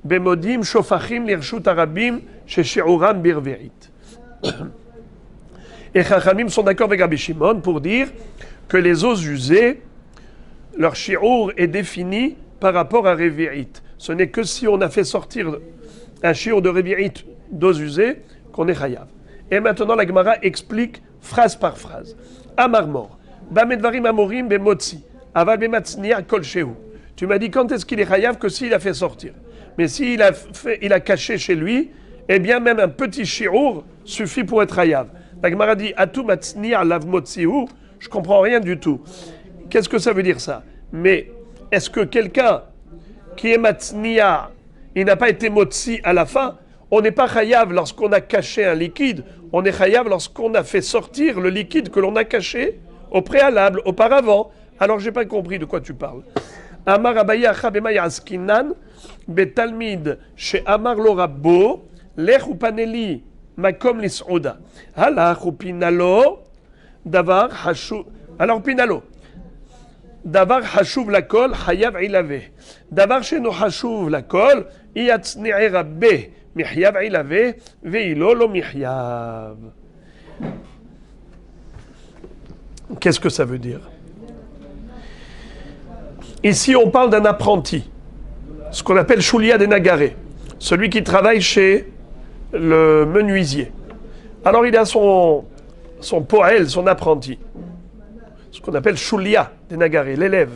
bemodim shofachim lirshut arabim sheshi'uram birvi'it. Et chachamim sont d'accord avec Rabbi Shimon pour dire que les os usés, leur shi'ur est défini par rapport à revi'it. Ce n'est que si on a fait sortir un shi'ur de revi'it d'os usés qu'on est chayav. Et maintenant, la Gemara explique phrase par phrase. Amar mor, bamedvarim amorim bemotzi, aval bematzniya kol shehu. Tu m'as dit quand est-ce qu'il est chayav? Que s'il a fait sortir. Mais s'il a caché chez lui, eh bien même un petit shi'ur suffit pour être chayav. La Gemara dit atu matzniya lav motzihu. Je comprends rien du tout. Qu'est-ce que ça veut dire ça? Mais est-ce que quelqu'un qui est matzniya, il n'a pas été motzi à la fin? On n'est pas chayav lorsqu'on a caché un liquide, on est chayav lorsqu'on a fait sortir le liquide que l'on a caché au préalable, auparavant. Alors j'ai pas compris de quoi tu parles. Amar Abaye Achabema Yaskinan betalmid chez Amar lo Rabbo lech upaneli makom lis'uda halach upinalo davar hashuv. Alors pinalo davar hashuv lakol chayav ilave davar sheno hashuv lakol iyatzni'e rabbe Mihyav ilave veilo lo mihyav. Qu'est-ce que ça veut dire? Ici, on parle d'un apprenti, ce qu'on appelle Shulia des Nagaré, celui qui travaille chez le menuisier. Alors, il a son poël, son apprenti, ce qu'on appelle Shulia des Nagaré, l'élève.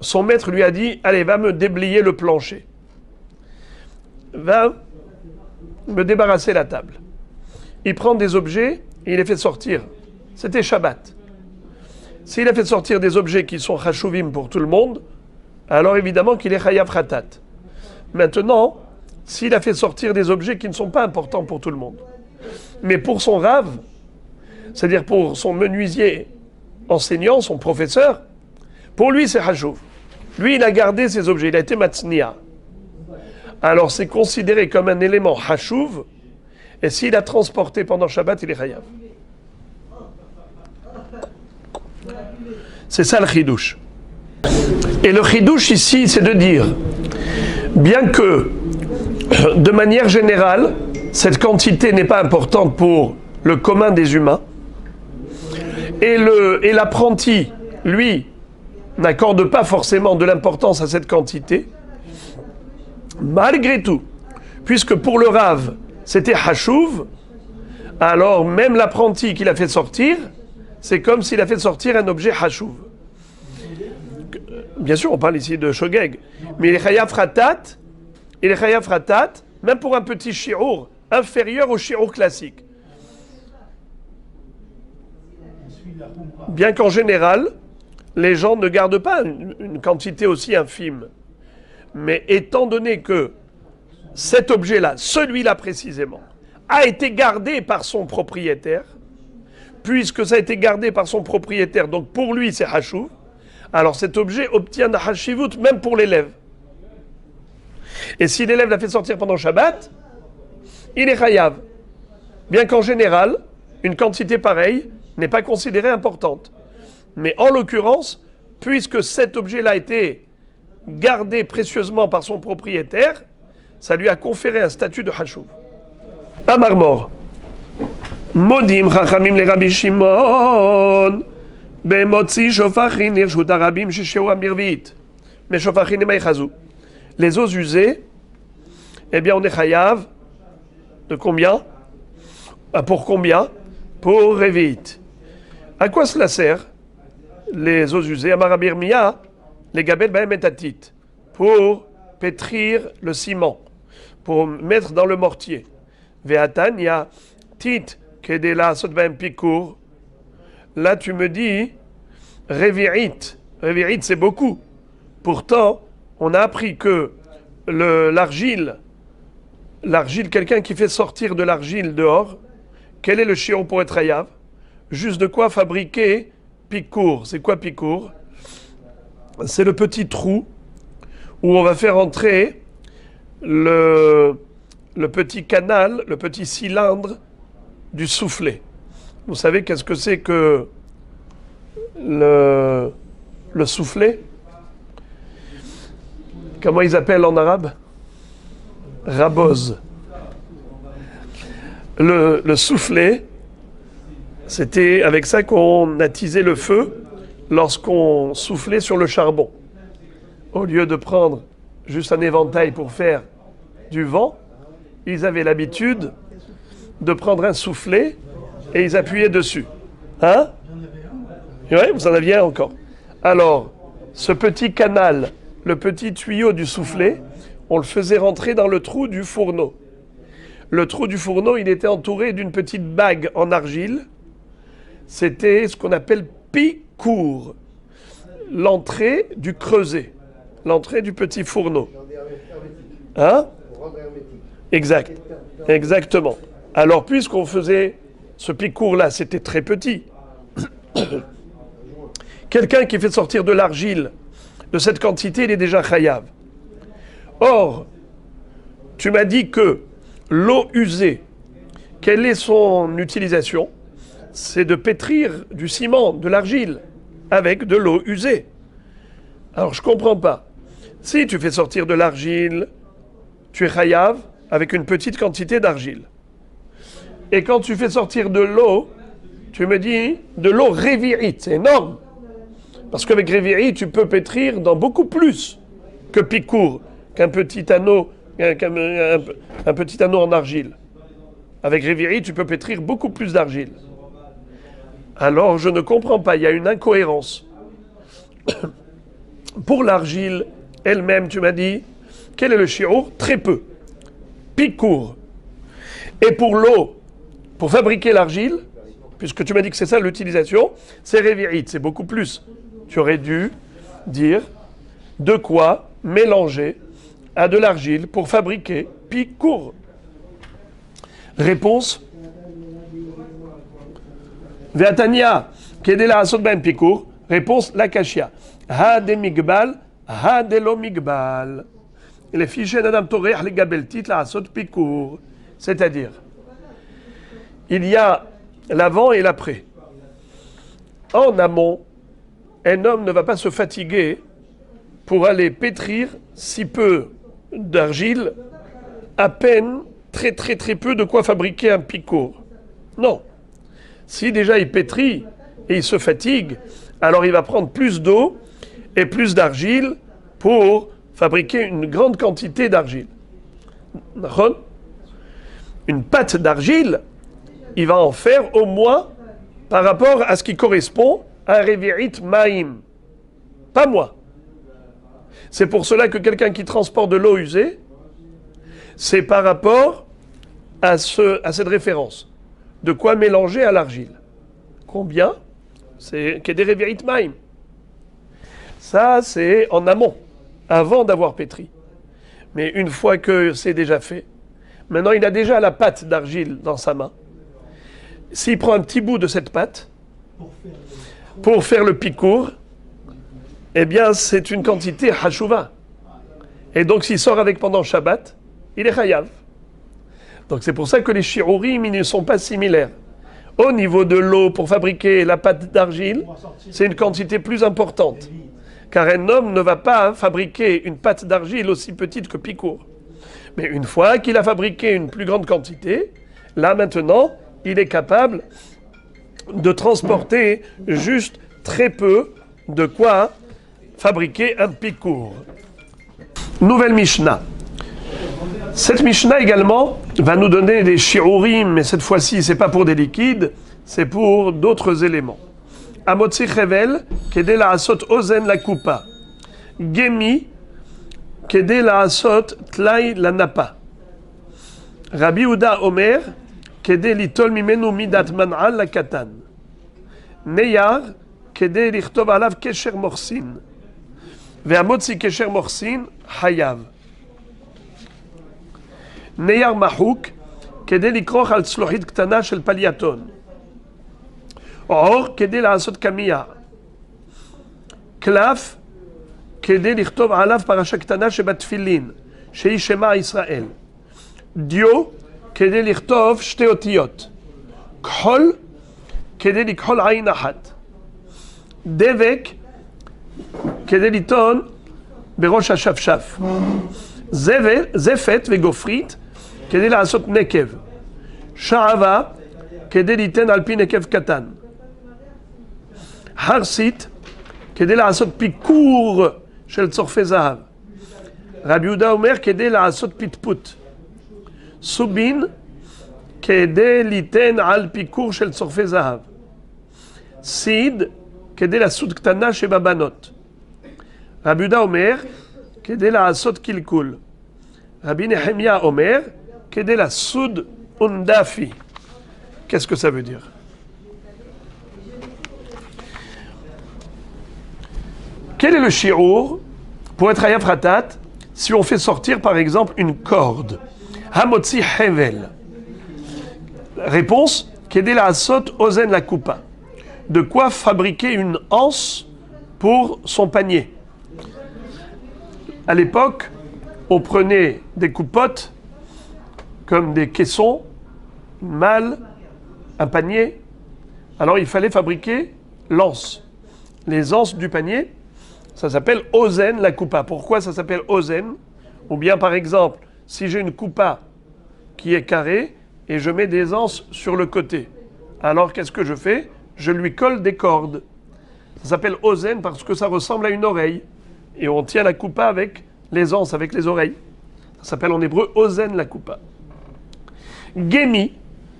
Son maître lui a dit, allez, va me déblayer le plancher. Va me débarrasser la table. Il prend des objets et il les fait sortir. C'était Shabbat. S'il a fait sortir des objets qui sont chashuvim pour tout le monde, alors évidemment qu'il est chayav khatat. Maintenant, s'il a fait sortir des objets qui ne sont pas importants pour tout le monde, mais pour son rave, c'est-à-dire pour son menuisier enseignant, son professeur, pour lui c'est chashuv. Lui, il a gardé ses objets, il a été matzniya. Alors c'est considéré comme un élément hashuv, et s'il a transporté pendant Shabbat, il est chayav. C'est ça le chidouche. Et le chidouche ici, c'est de dire, bien que, de manière générale, cette quantité n'est pas importante pour le commun des humains, et l'apprenti, lui, n'accorde pas forcément de l'importance à cette quantité, malgré tout, puisque pour le rave, c'était hashuv, alors même l'apprenti qu'il a fait sortir, c'est comme s'il a fait sortir un objet hashuv. Bien sûr, on parle ici de shogeg. Mais il est chayav ratat, même pour un petit shi'ur, inférieur au shi'ur classique. Bien qu'en général, les gens ne gardent pas une quantité aussi infime. Mais étant donné que cet objet-là, celui-là précisément, a été gardé par son propriétaire, puisque ça a été gardé par son propriétaire, donc pour lui c'est hachouv, alors cet objet obtient un hashivut même pour l'élève. Et si l'élève l'a fait sortir pendant Shabbat, il est chayav. Bien qu'en général, une quantité pareille n'est pas considérée importante. Mais en l'occurrence, puisque cet objet-là a été gardé précieusement par son propriétaire, ça lui a conféré un statut de hachouv. Amar mor. Modim chachamim le Rabbi Shimon bemotzi shofachin irshut harabim shisheu amirvit mais shofachin emay chazou. Les eaux usées, eh bien on est chayav de combien? Pour combien? Pour Revit. À quoi cela sert? Les eaux usées, Amar Rabbi Yirmiyah, les gabel bahem et tatit, pour pétrir le ciment, pour mettre dans le mortier. Ve'atan, il y a tit kedela sot bahem pikour. Là tu me dis Revi'it. Revi'it c'est beaucoup. Pourtant, on a appris que l'argile, quelqu'un qui fait sortir de l'argile dehors, quel est le shiur pour être hayav? Juste de quoi fabriquer pikour. C'est quoi pikour? C'est le petit trou où on va faire entrer le petit canal, le petit cylindre du soufflet. Vous savez qu'est-ce que c'est que le soufflet? Comment ils appellent en arabe? Raboz. Le soufflet, c'était avec ça qu'on attisait le feu lorsqu'on soufflait sur le charbon. Au lieu de prendre juste un éventail pour faire du vent, ils avaient l'habitude de prendre un soufflet et ils appuyaient dessus. Hein? Oui, vous en aviez un encore. Alors, ce petit canal, le petit tuyau du soufflet, on le faisait rentrer dans le trou du fourneau. Le trou du fourneau, il était entouré d'une petite bague en argile. C'était ce qu'on appelle pikour, l'entrée du creuset, l'entrée du petit fourneau. Hein? Exact. Exactement. Alors, puisqu'on faisait ce pikour-là, c'était très petit. Quelqu'un qui fait sortir de l'argile de cette quantité, il est déjà chayav. Or, tu m'as dit que l'eau usée, quelle est son utilisation? C'est de pétrir du ciment, de l'argile, avec de l'eau usée. Alors, je ne comprends pas. Si tu fais sortir de l'argile, tu es chayav avec une petite quantité d'argile. Et quand tu fais sortir de l'eau, tu me dis de l'eau révirite, c'est énorme. Parce qu'avec révirite, tu peux pétrir dans beaucoup plus que pikour, qu'un petit anneau, un petit anneau en argile. Avec révirite, tu peux pétrir beaucoup plus d'argile. Alors, je ne comprends pas, il y a une incohérence. Pour l'argile elle-même, tu m'as dit, quel est le shiur? Très peu. Pikour. Et pour l'eau, pour fabriquer l'argile, puisque tu m'as dit que c'est ça l'utilisation, c'est révirite, c'est beaucoup plus. Tu aurais dû dire de quoi mélanger à de l'argile pour fabriquer pikour. Réponse. Ve'atania, kedela asot ben pikour. Réponse, l'akashia. Ha de migbal, ha de lo migbal. Les fichiers d'Adam Toreh, les gabel tit la asot pikour. C'est-à-dire, il y a l'avant et l'après. En amont, un homme ne va pas se fatiguer pour aller pétrir si peu d'argile, à peine très peu de quoi fabriquer un pikour. Non. Si déjà il pétrit et il se fatigue, alors il va prendre plus d'eau et plus d'argile pour fabriquer une grande quantité d'argile. Une pâte d'argile, il va en faire au moins par rapport à ce qui correspond à un révirit maïm. pas moi. C'est pour cela que quelqu'un qui transporte de l'eau usée, c'est par rapport à cette référence. De quoi mélanger à l'argile. Combien? C'est Kedere Verit Maim. Ça, c'est en amont, avant d'avoir pétri. Mais une fois que c'est déjà fait, maintenant il a déjà la pâte d'argile dans sa main. S'il prend un petit bout de cette pâte pour faire le pikour, eh bien c'est une quantité hashuva. Et donc s'il sort avec pendant Shabbat, il est chayav. Donc c'est pour ça que les shiurim ils ne sont pas similaires. Au niveau de l'eau, pour fabriquer la pâte d'argile, c'est une quantité plus importante. Car un homme ne va pas fabriquer une pâte d'argile aussi petite que Pikour. Mais une fois qu'il a fabriqué une plus grande quantité, là maintenant, il est capable de transporter juste très peu de quoi fabriquer un Pikour. Nouvelle Mishnah. Cette Mishnah également va nous donner des shiurim, mais cette fois-ci, c'est pas pour des liquides, c'est pour d'autres éléments. Amotzi Chevel, Kede la asot ozen la kupa. Gemi, Kede la asot tlai la napa. Rabbi Uda Omer, Kede litol mimenu midat man'al la katan. Neyar, Kede lichtov alav kesher morsin. Ve'amotzi kesher morsin, hayav. Neyar Mahouk, כדי לכרוך על צלוחית קטנה של פליאטון. אור, כדי לעשות קמייה. קלף, כדי לכתוב עליו פרשה קטנה שבתפילין, שהיא שמע ישראל. דיו, כדי לכתוב שתי אותיות. כחול, כדי לכחול עין אחת. דבק, כדי לטעון בראש השפשף. זפת וגופרית, כדי לעשות נקב. שעבה, כדי ליתן על פי נקב קטן. חרסית, כדי לעשות פיקור של צורפי זהב. רבי יהודה אומר, כדי לעשות פטפוט. סובין, כדי ליתן על פיקור של צורפי זהב. סיד, כדי לעשות קטנה שבבנות. רבי יהודה אומר, כדי לעשות קלקול. רבי נחמיה אומר, כדי לסוד ונדפי. Qu'est-ce que ça veut dire? Quel est le shi'ur pour être hayaf ratat si on fait sortir par exemple une corde? Hamotzi hevel. Réponse, kede la asot ozen la kupa. De quoi fabriquer une anse pour son panier. À l'époque, on prenait des coupottes comme des caissons, une malle, un panier. Alors il fallait fabriquer l'anse. Les anses du panier, ça s'appelle ozen la coupa. Pourquoi ça s'appelle ozen? Ou bien par exemple, si j'ai une coupa qui est carrée et je mets des anses sur le côté, alors qu'est-ce que je fais? Je lui colle des cordes. Ça s'appelle ozen parce que ça ressemble à une oreille. Et on tient la coupa avec les anses, avec les oreilles. Ça s'appelle en hébreu ozen la coupa. Gemi,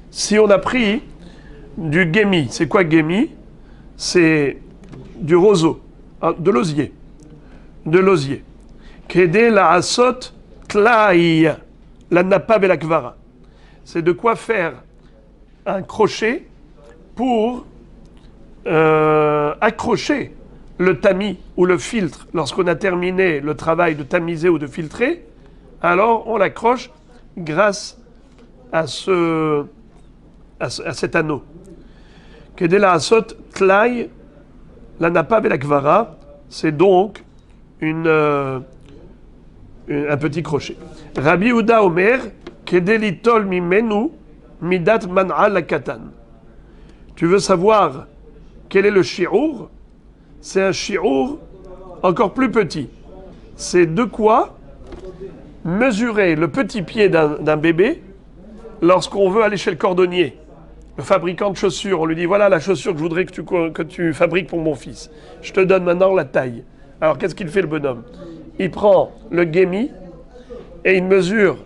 si on a pris du gemi, c'est quoi gemi? C'est du roseau, de l'osier. De l'osier. Kede la asot tlai, la napa belakvara. C'est de quoi faire un crochet pour accrocher le tamis ou le filtre. Lorsqu'on a terminé le travail de tamiser ou de filtrer, alors on l'accroche grâce à cet anneau. Kede la asot tlai, la napa belakvara, c'est donc un petit crochet. Rabbi Uda Omer, kede litol mimenu midat man'al la katan. Tu veux savoir quel est le shi'ur? C'est un shi'ur encore plus petit. C'est de quoi mesurer le petit pied d'un bébé lorsqu'on veut aller chez le cordonnier, le fabricant de chaussures. On lui dit, voilà la chaussure que je voudrais que tu fabriques pour mon fils. Je te donne maintenant la taille. Alors qu'est-ce qu'il fait le bonhomme? Il prend le guémi et il mesure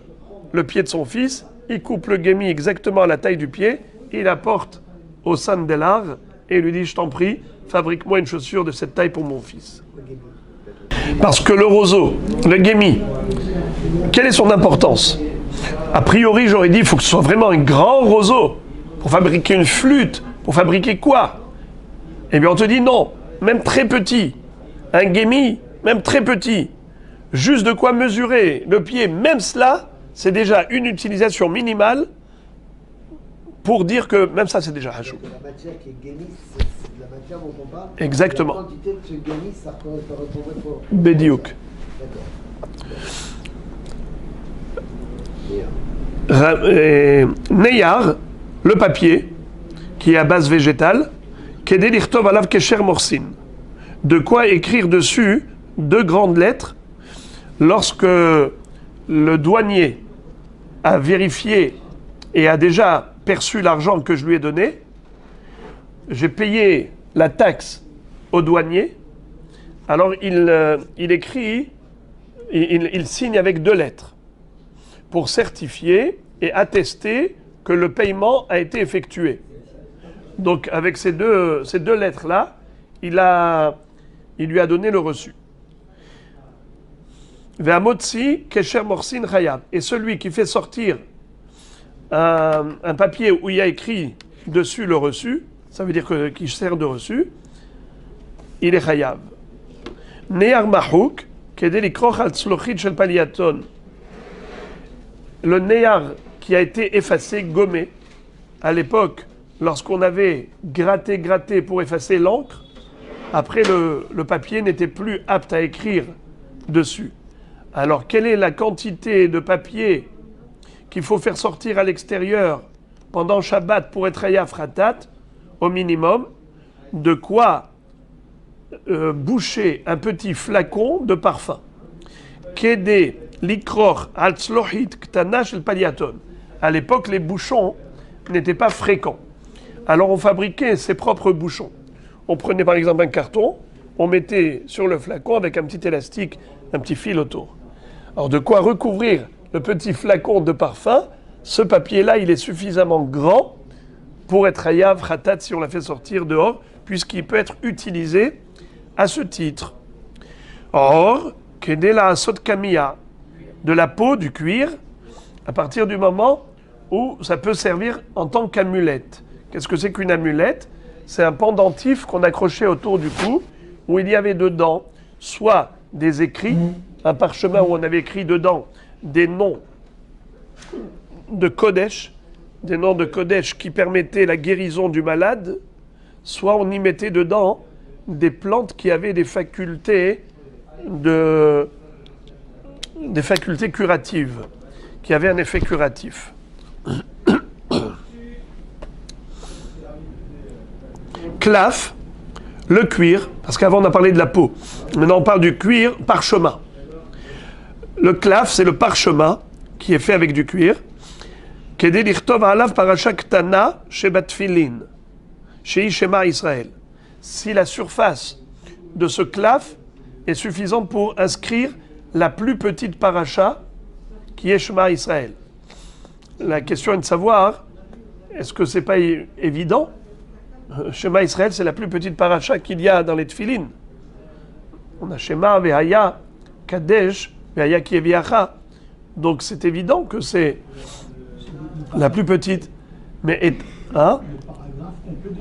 le pied de son fils, il coupe le guémi exactement à la taille du pied, il apporte au sandelar et il lui dit, je t'en prie, fabrique-moi une chaussure de cette taille pour mon fils. Parce que le roseau, le guémi, quelle est son importance? A priori, j'aurais dit, il faut que ce soit vraiment un grand roseau pour fabriquer une flûte, pour fabriquer quoi? Eh bien, on te dit non, même très petit. Un guémi, même très petit. Juste de quoi mesurer le pied, même cela, c'est déjà une utilisation minimale pour dire que même ça, c'est déjà hachou. La matière qui est guénie, c'est la matière dont on parle. Exactement. La quantité de ce guénie, ça représente quoi? Bédiouk. D'accord. Neyar, le papier, qui est à base végétale, Kedé lichtov alav kesher morsin. De quoi écrire dessus 2 grandes lettres lorsque le douanier a vérifié et a déjà perçu l'argent que je lui ai donné. J'ai payé la taxe au douanier. Alors il écrit, il signe avec 2 lettres pour certifier et attester que le paiement a été effectué. Donc avec ces deux lettres-là, il lui a donné le reçu. Ve'amotzi kesher morsin chayav. Et celui qui fait sortir un papier où il y a écrit dessus le reçu, ça veut dire qu'il sert de reçu, il est chayav. Neyar mahouk kedé likroch al tzlochit shel paliaton. Le neyar qui a été effacé, gommé, à l'époque, lorsqu'on avait gratté pour effacer l'encre, après le papier n'était plus apte à écrire dessus. Alors, quelle est la quantité de papier qu'il faut faire sortir à l'extérieur pendant Shabbat pour être Hayav Khatat? Au minimum, de quoi boucher un petit flacon de parfum. Kedé likroch al tzlohit ktana shel paliaton. À l'époque, les bouchons n'étaient pas fréquents. Alors, on fabriquait ses propres bouchons. On prenait par exemple un carton, on mettait sur le flacon avec un petit élastique, un petit fil autour. Alors, de quoi recouvrir le petit flacon de parfum? Ce papier-là, il est suffisamment grand pour être hayav khatat si on l'a fait sortir dehors, puisqu'il peut être utilisé à ce titre. Or, kedé la asot kamiya, de la peau, du cuir, à partir du moment où ça peut servir en tant qu'amulette. Qu'est-ce que c'est qu'une amulette? C'est un pendentif qu'on accrochait autour du cou, où il y avait dedans soit des écrits, un parchemin où on avait écrit dedans des noms de Kodesh, qui permettaient la guérison du malade, soit on y mettait dedans des plantes qui avaient des facultés curatives, qui avaient un effet curatif. Claf, le cuir, parce qu'avant on a parlé de la peau, maintenant on parle du cuir, parchemin. Le claf, c'est le parchemin qui est fait avec du cuir. Kedé lichtov alav parasha ktana shebat tfilin, shei shema Israël. Si la surface de ce claf est suffisante pour inscrire la plus petite paracha qui est Shema Israël. La question est de savoir, est-ce que c'est pas évident? Shema Israël, c'est la plus petite paracha qu'il y a dans les tfilin. On a Shema, Vehaya, Kadesh, Vehaya Kieviacha. Donc c'est évident que c'est la plus petite. Mais hein?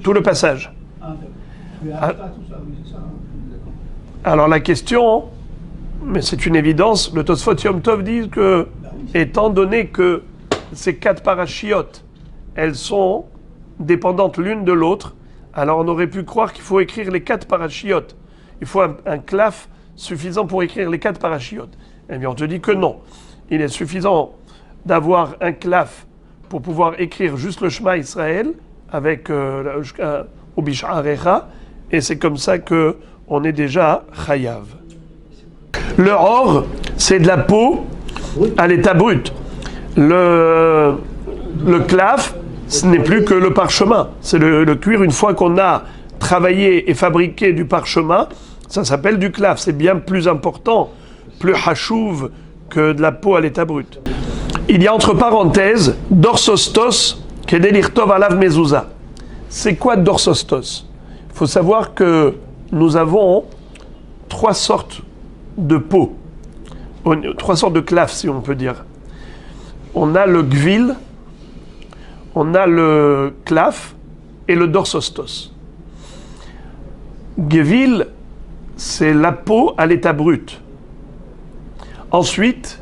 Tout le passage. Alors la question, mais c'est une évidence, le Tosfot Yom Tov dit que, étant donné que ces 4 parachiotes, elles sont dépendantes l'une de l'autre, alors on aurait pu croire qu'il faut écrire les 4 parachiotes. Il faut un claf suffisant pour écrire les 4 parachiotes. Eh bien on te dit que non. Il est suffisant d'avoir un claf pour pouvoir écrire juste le Shema Israël avec au Bish'arecha, et c'est comme ça que on est déjà chayav. Le or, c'est de la peau à l'état brut. Le claf, ce n'est plus que le parchemin. C'est le cuir, une fois qu'on a travaillé et fabriqué du parchemin, ça s'appelle du claf. C'est bien plus important, plus hachouv que de la peau à l'état brut. Il y a entre parenthèses, dorsostos, kedé lichtov alav mezouza. C'est quoi dorsostos? Il faut savoir que nous avons trois sortes de peaux, trois sortes de claves, si on peut dire. On a le gvil, on a le claf et le dorsostos. Gvil, c'est la peau à l'état brut. Ensuite,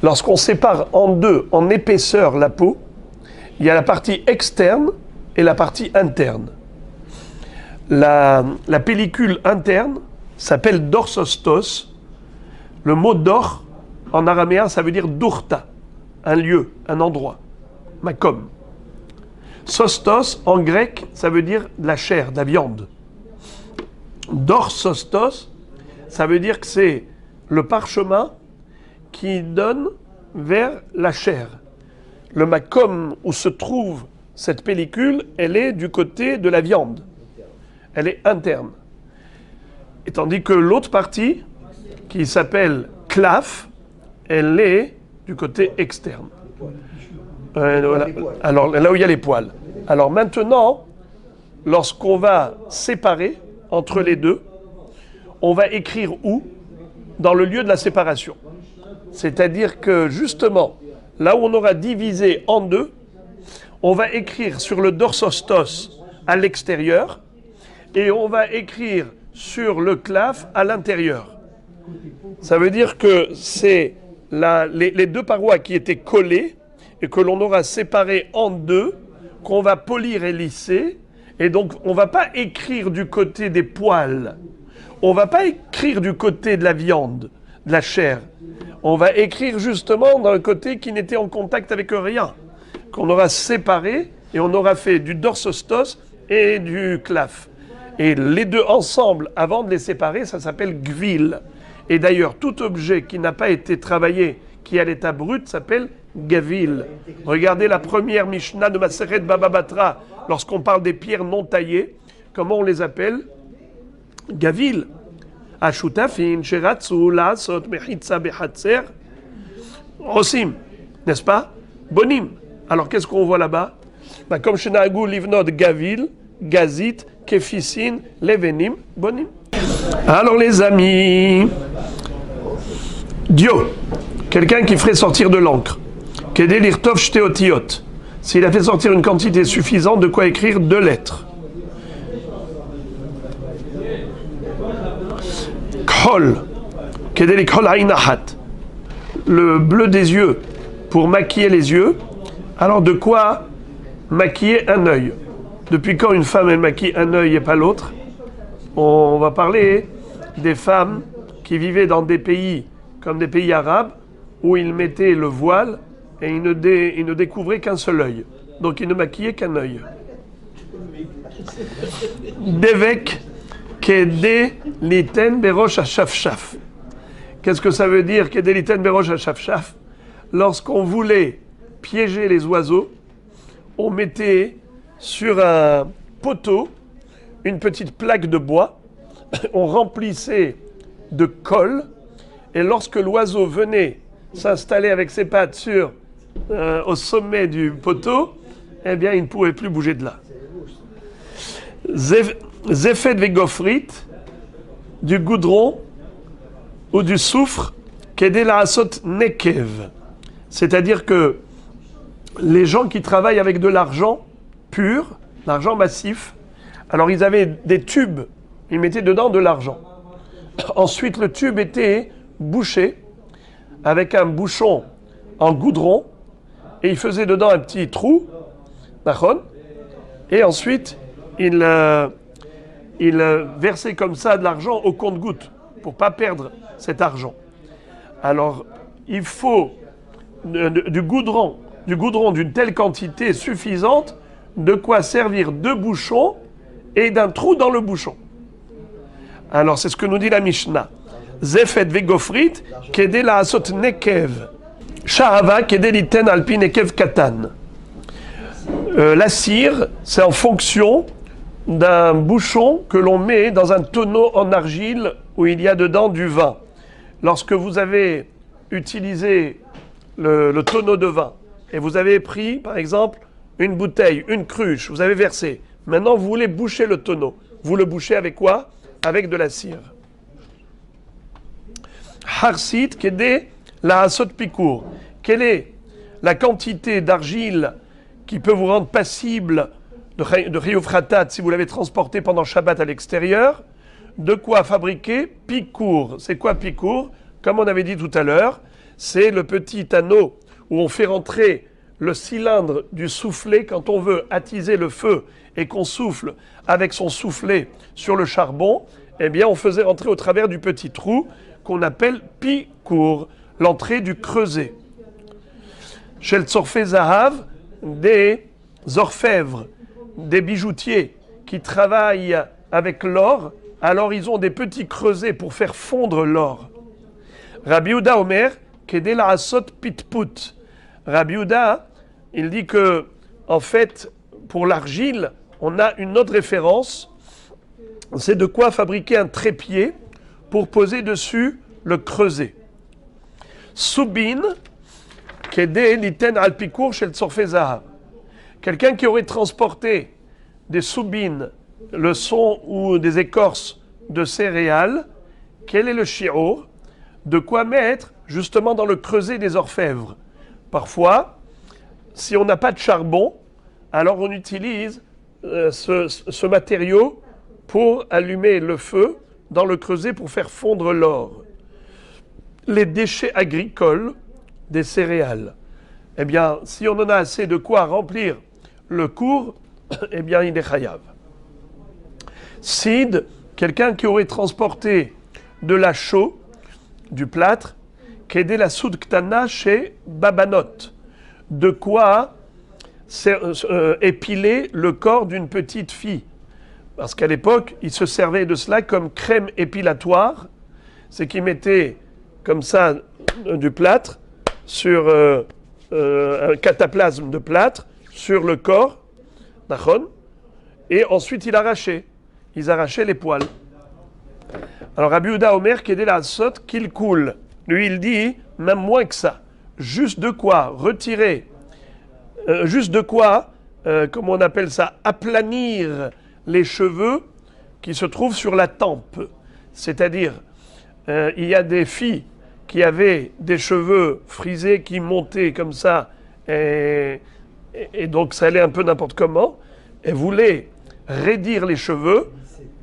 lorsqu'on sépare en deux, en épaisseur, la peau, il y a la partie externe et la partie interne. La pellicule interne s'appelle dorsostos. Le mot dor, en araméen, ça veut dire durta, un lieu, un endroit, makom. Sostos, en grec, ça veut dire de la chair, de la viande. Dorsostos, ça veut dire que c'est le parchemin qui donne vers la chair. Le makom où se trouve cette pellicule, elle est du côté de la viande. Elle est interne. Et tandis que l'autre partie, qui s'appelle claf, elle est du côté externe. Voilà. Alors là où il y a les poils. Alors maintenant, lorsqu'on va séparer entre les deux, on va écrire où? Dans le lieu de la séparation. C'est-à-dire que justement, là où on aura divisé en deux, on va écrire sur le dorsostos à l'extérieur et on va écrire sur le claf à l'intérieur. Ça veut dire que c'est les deux parois qui étaient collées et que l'on aura séparées en deux, qu'on va polir et lisser. Et donc, on ne va pas écrire du côté des poils. On ne va pas écrire du côté de la viande, de la chair. On va écrire justement dans le côté qui n'était en contact avec rien. Qu'on aura séparé et on aura fait du dorsostos et du claf. Et les deux ensemble, avant de les séparer, ça s'appelle gvil. Et d'ailleurs, tout objet qui n'a pas été travaillé, qui est à l'état brut, s'appelle gavil. Regardez la première Mishnah de Maseret Baba Batra, lorsqu'on parle des pierres non taillées, comment on les appelle? Gavil. Ashutafin, Sheratsu, Lasot, Mechitza, Bechatzer, Rosim, n'est-ce pas? Bonim. Alors qu'est-ce qu'on voit là-bas? Comme chez Nagou, Livnod, Gavil, Gazit, Kefisin, Levenim, Bonim. Alors les amis, Dio, quelqu'un qui ferait sortir de l'encre, Kedé Lirtov Shteotiot, s'il a fait sortir une quantité suffisante de quoi écrire 2 lettres. Khol, Kedé Likhol Ainahat, le bleu des yeux, pour maquiller les yeux. Alors de quoi maquiller un œil? Depuis quand une femme elle maquille un œil et pas l'autre? On va parler des femmes qui vivaient dans des pays comme des pays arabes où ils mettaient le voile et ils ne découvraient qu'un seul œil. Donc ils ne maquillaient qu'un œil. Devek kede liten berosh hashafshaf. Qu'est-ce que ça veut dire kede liten berosh hashafshaf? Lorsqu'on voulait piéger les oiseaux, on mettait sur un poteau une petite plaque de bois, on remplissait de colle, et lorsque l'oiseau venait s'installer avec ses pattes au sommet du poteau, eh bien il ne pouvait plus bouger de là. Zefet vegofrit, du goudron ou du soufre, kedela asot nekev. C'est-à-dire que les gens qui travaillent avec de l'argent pur, l'argent massif, alors ils avaient des tubes, ils mettaient dedans de l'argent. Ensuite, le tube était bouché avec un bouchon en goudron et ils faisaient dedans un petit trou, et ensuite ils versaient comme ça de l'argent au compte-gouttes pour ne pas perdre cet argent. Alors, il faut du goudron d'une telle quantité suffisante de quoi servir 2 bouchons et d'un trou dans le bouchon. Alors, c'est ce que nous dit la Mishnah. Zefet vegofrit, kede la asot nekev. Shahava, kede liten alpi nekev katan. La cire, c'est en fonction d'un bouchon que l'on met dans un tonneau en argile où il y a dedans du vin. Lorsque vous avez utilisé le tonneau de vin et vous avez pris, par exemple, une bouteille, une cruche, vous avez versé. Maintenant, vous voulez boucher le tonneau. vous le bouchez avec quoi? Avec de la cire. Harsit kedé la asot pikour. Quelle est la quantité d'argile qui peut vous rendre passible de riyufratat si vous l'avez transporté pendant Shabbat à l'extérieur? De quoi fabriquer pikour. C'est quoi pikour? Comme on avait dit tout à l'heure, c'est le petit anneau où on fait rentrer le cylindre du soufflet quand on veut attiser le feu et qu'on souffle avec son soufflet sur le charbon. Eh bien, on faisait rentrer au travers du petit trou qu'on appelle pikour, l'entrée du creuset. Chez le Tzorfé Zahav, des orfèvres, des bijoutiers qui travaillent avec l'or, alors ils ont des petits creusets pour faire fondre l'or. Rabbi Yehuda Omer, Kedé la asot pitput. Rabbi Yehuda, il dit que, en fait, pour l'argile, on a une autre référence, c'est de quoi fabriquer un trépied pour poser dessus le creuset. Soubin, Kedé liten al pikour chez le Tzorfé Zahav. Quelqu'un qui aurait transporté des soubines, le son ou des écorces de céréales, quel est le shi'ur? De quoi mettre justement dans le creuset des orfèvres. Parfois, si on n'a pas de charbon, alors on utilise ce matériau pour allumer le feu dans le creuset pour faire fondre l'or. Les déchets agricoles des céréales. Eh bien, si on en a assez de quoi remplir le cours, eh bien, il est chayav. Sid, quelqu'un qui aurait transporté de la chaux, du plâtre, qu'aider la soude ktana chez Babanot. De quoi épiler le corps d'une petite fille. Parce qu'à l'époque, ils se servaient de cela comme crème épilatoire. C'est qu'ils mettaient comme ça du plâtre sur un cataplasme de plâtre sur le corps, et ensuite ils arrachaient les poils. Alors Rabbi Yehuda Omer qui est la sot qu'il coule. Lui il dit même moins que ça. Juste de quoi retirer, comment on appelle ça, aplanir les cheveux qui se trouvent sur la tempe. C'est-à-dire, il y a des filles qui avaient des cheveux frisés qui montaient comme ça, et donc ça allait un peu n'importe comment. Elles voulaient raidir les cheveux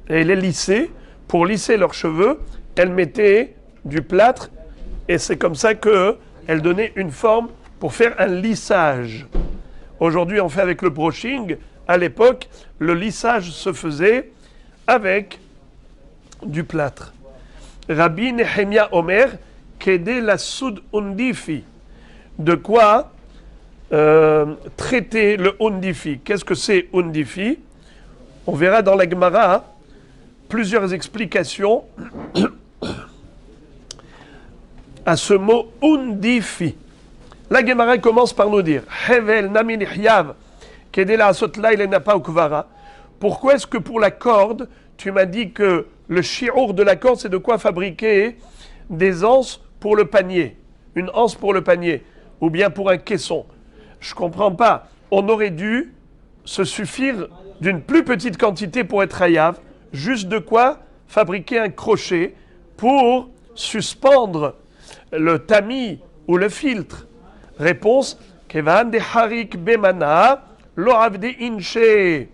et les lisser. Pour lisser leurs cheveux, elles mettaient du plâtre et c'est comme ça qu'elles donnaient une forme pour faire un lissage. Aujourd'hui, on fait avec le brushing. À l'époque, le lissage se faisait avec du plâtre. Rabbi Nehemia Omer, Kedé la soud undifi. De quoi traiter le undifi. Qu'est-ce que c'est undifi? On verra dans la Gemara plusieurs explications à ce mot undifi. La Gemara commence par nous dire Hevel namin ihyav kedé la asot laïl napa ukvara. Pourquoi est-ce que pour la corde, tu m'as dit que le shi'ur de la corde, c'est de quoi fabriquer des anses pour le panier, une anse pour le panier, ou bien pour un caisson? Je ne comprends pas. On aurait dû se suffire d'une plus petite quantité pour être hayav, juste de quoi fabriquer un crochet pour suspendre le tamis ou le filtre. Réponse Kevan de harik bemana lo avde inche.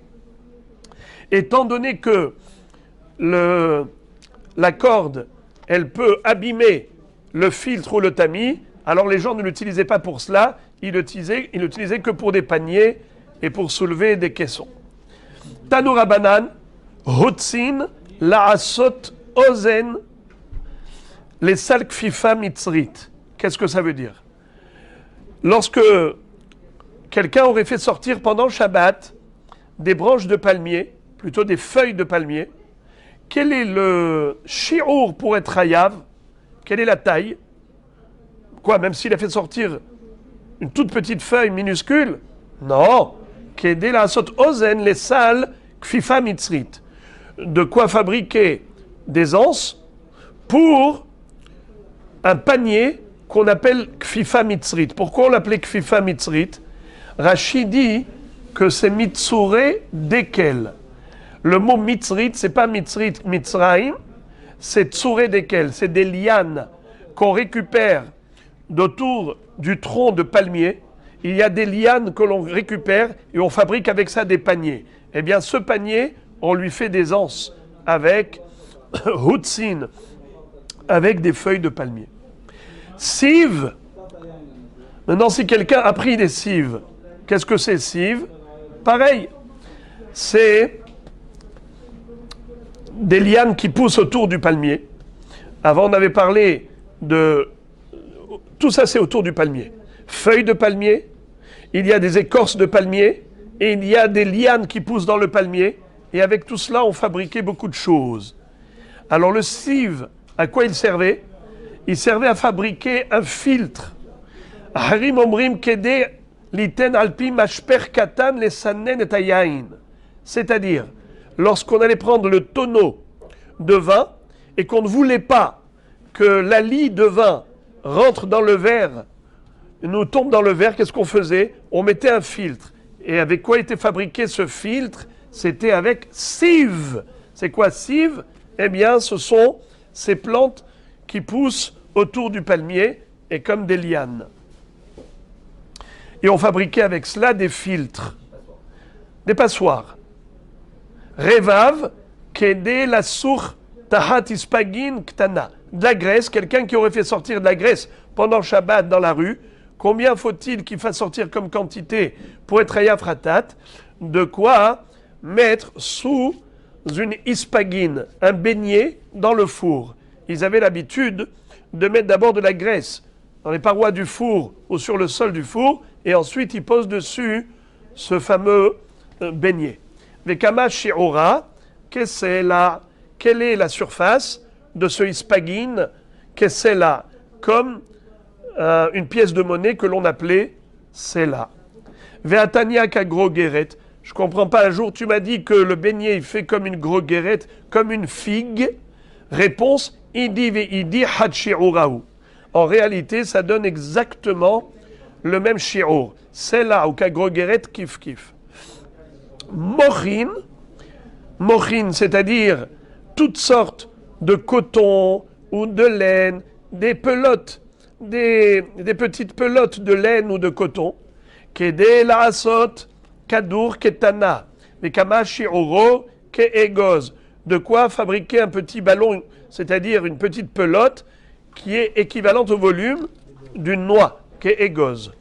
Étant donné que la corde, elle peut abîmer le filtre ou le tamis, alors les gens ne l'utilisaient pas pour cela, ils l'utilisaient que pour des paniers et pour soulever des caissons. Tanoura banan, hotsin, laasot, ozen, les salkfifa mitzrit. Qu'est-ce que ça veut dire? Lorsque quelqu'un aurait fait sortir pendant Shabbat des branches de palmier, plutôt des feuilles de palmier, quel est le shi'ur pour être hayav? Quelle est la taille? Quoi, même s'il a fait sortir une toute petite feuille minuscule? Non. Kedé la asot ozen, les sales kfifa mitzrit. De quoi fabriquer des anses pour un panier qu'on appelle kfifa mitzrit. Pourquoi on l'appelait kfifa mitzrit? Rashi dit que c'est mitsuré dekel. Le mot mitzrit, c'est pas mitzrit, mitzraim, c'est tsuré desquels? C'est des lianes qu'on récupère d'autour du tronc de palmier. Il y a des lianes que l'on récupère et on fabrique avec ça des paniers. Eh bien, ce panier, on lui fait des anses avec hutzin, avec des feuilles de palmier. Siv. Maintenant, si quelqu'un a pris des cives, qu'est-ce que c'est cives? Pareil, c'est des lianes qui poussent autour du palmier. Avant, on avait parlé de... Tout ça, c'est autour du palmier. Feuilles de palmier, il y a des écorces de palmier, et il y a des lianes qui poussent dans le palmier. Et avec tout cela, on fabriquait beaucoup de choses. Alors le cive, à quoi il servait? Il servait à fabriquer un filtre. Harim omrim kede liten alpi mashper katan lesanen et ayain. C'est-à-dire, lorsqu'on allait prendre le tonneau de vin et qu'on ne voulait pas que la lie de vin rentre dans le verre, nous tombe dans le verre, qu'est-ce qu'on faisait? On mettait un filtre. Et avec quoi était fabriqué ce filtre? C'était avec cive. C'est quoi cive? Eh bien, ce sont ces plantes qui poussent autour du palmier et comme des lianes. Et on fabriquait avec cela des filtres, des passoires. Revav, kede la sour tahat ispagin ktana. De la graisse, quelqu'un qui aurait fait sortir de la graisse pendant Shabbat dans la rue, combien faut-il qu'il fasse sortir comme quantité pour être ayafratat? De quoi mettre sous une ispagine, un beignet dans le four. Ils avaient l'habitude de mettre d'abord de la graisse dans les parois du four ou sur le sol du four, et ensuite ils posent dessus ce fameux beignet. Vekama shi'ora, quelle est la surface de ce ispagine? Kessela, comme une pièce de monnaie que l'on appelait sela. Veatania kagrogeret. Je comprends pas, un jour tu m'as dit que le beignet il fait comme une grogeret, comme une figue. Réponse, idi ve'idi had shi'urahu. En réalité, ça donne exactement le même shi'ur. Sela ou kagrogeret kif kif. Mochin, c'est-à-dire toutes sortes de coton ou de laine, des pelotes, des petites pelotes de laine ou de coton. Kede la asot, kadur ketana, vekama shi'uro ke'egoz. De quoi fabriquer un petit ballon, c'est-à-dire une petite pelote qui est équivalente au volume d'une noix, ke'egoz.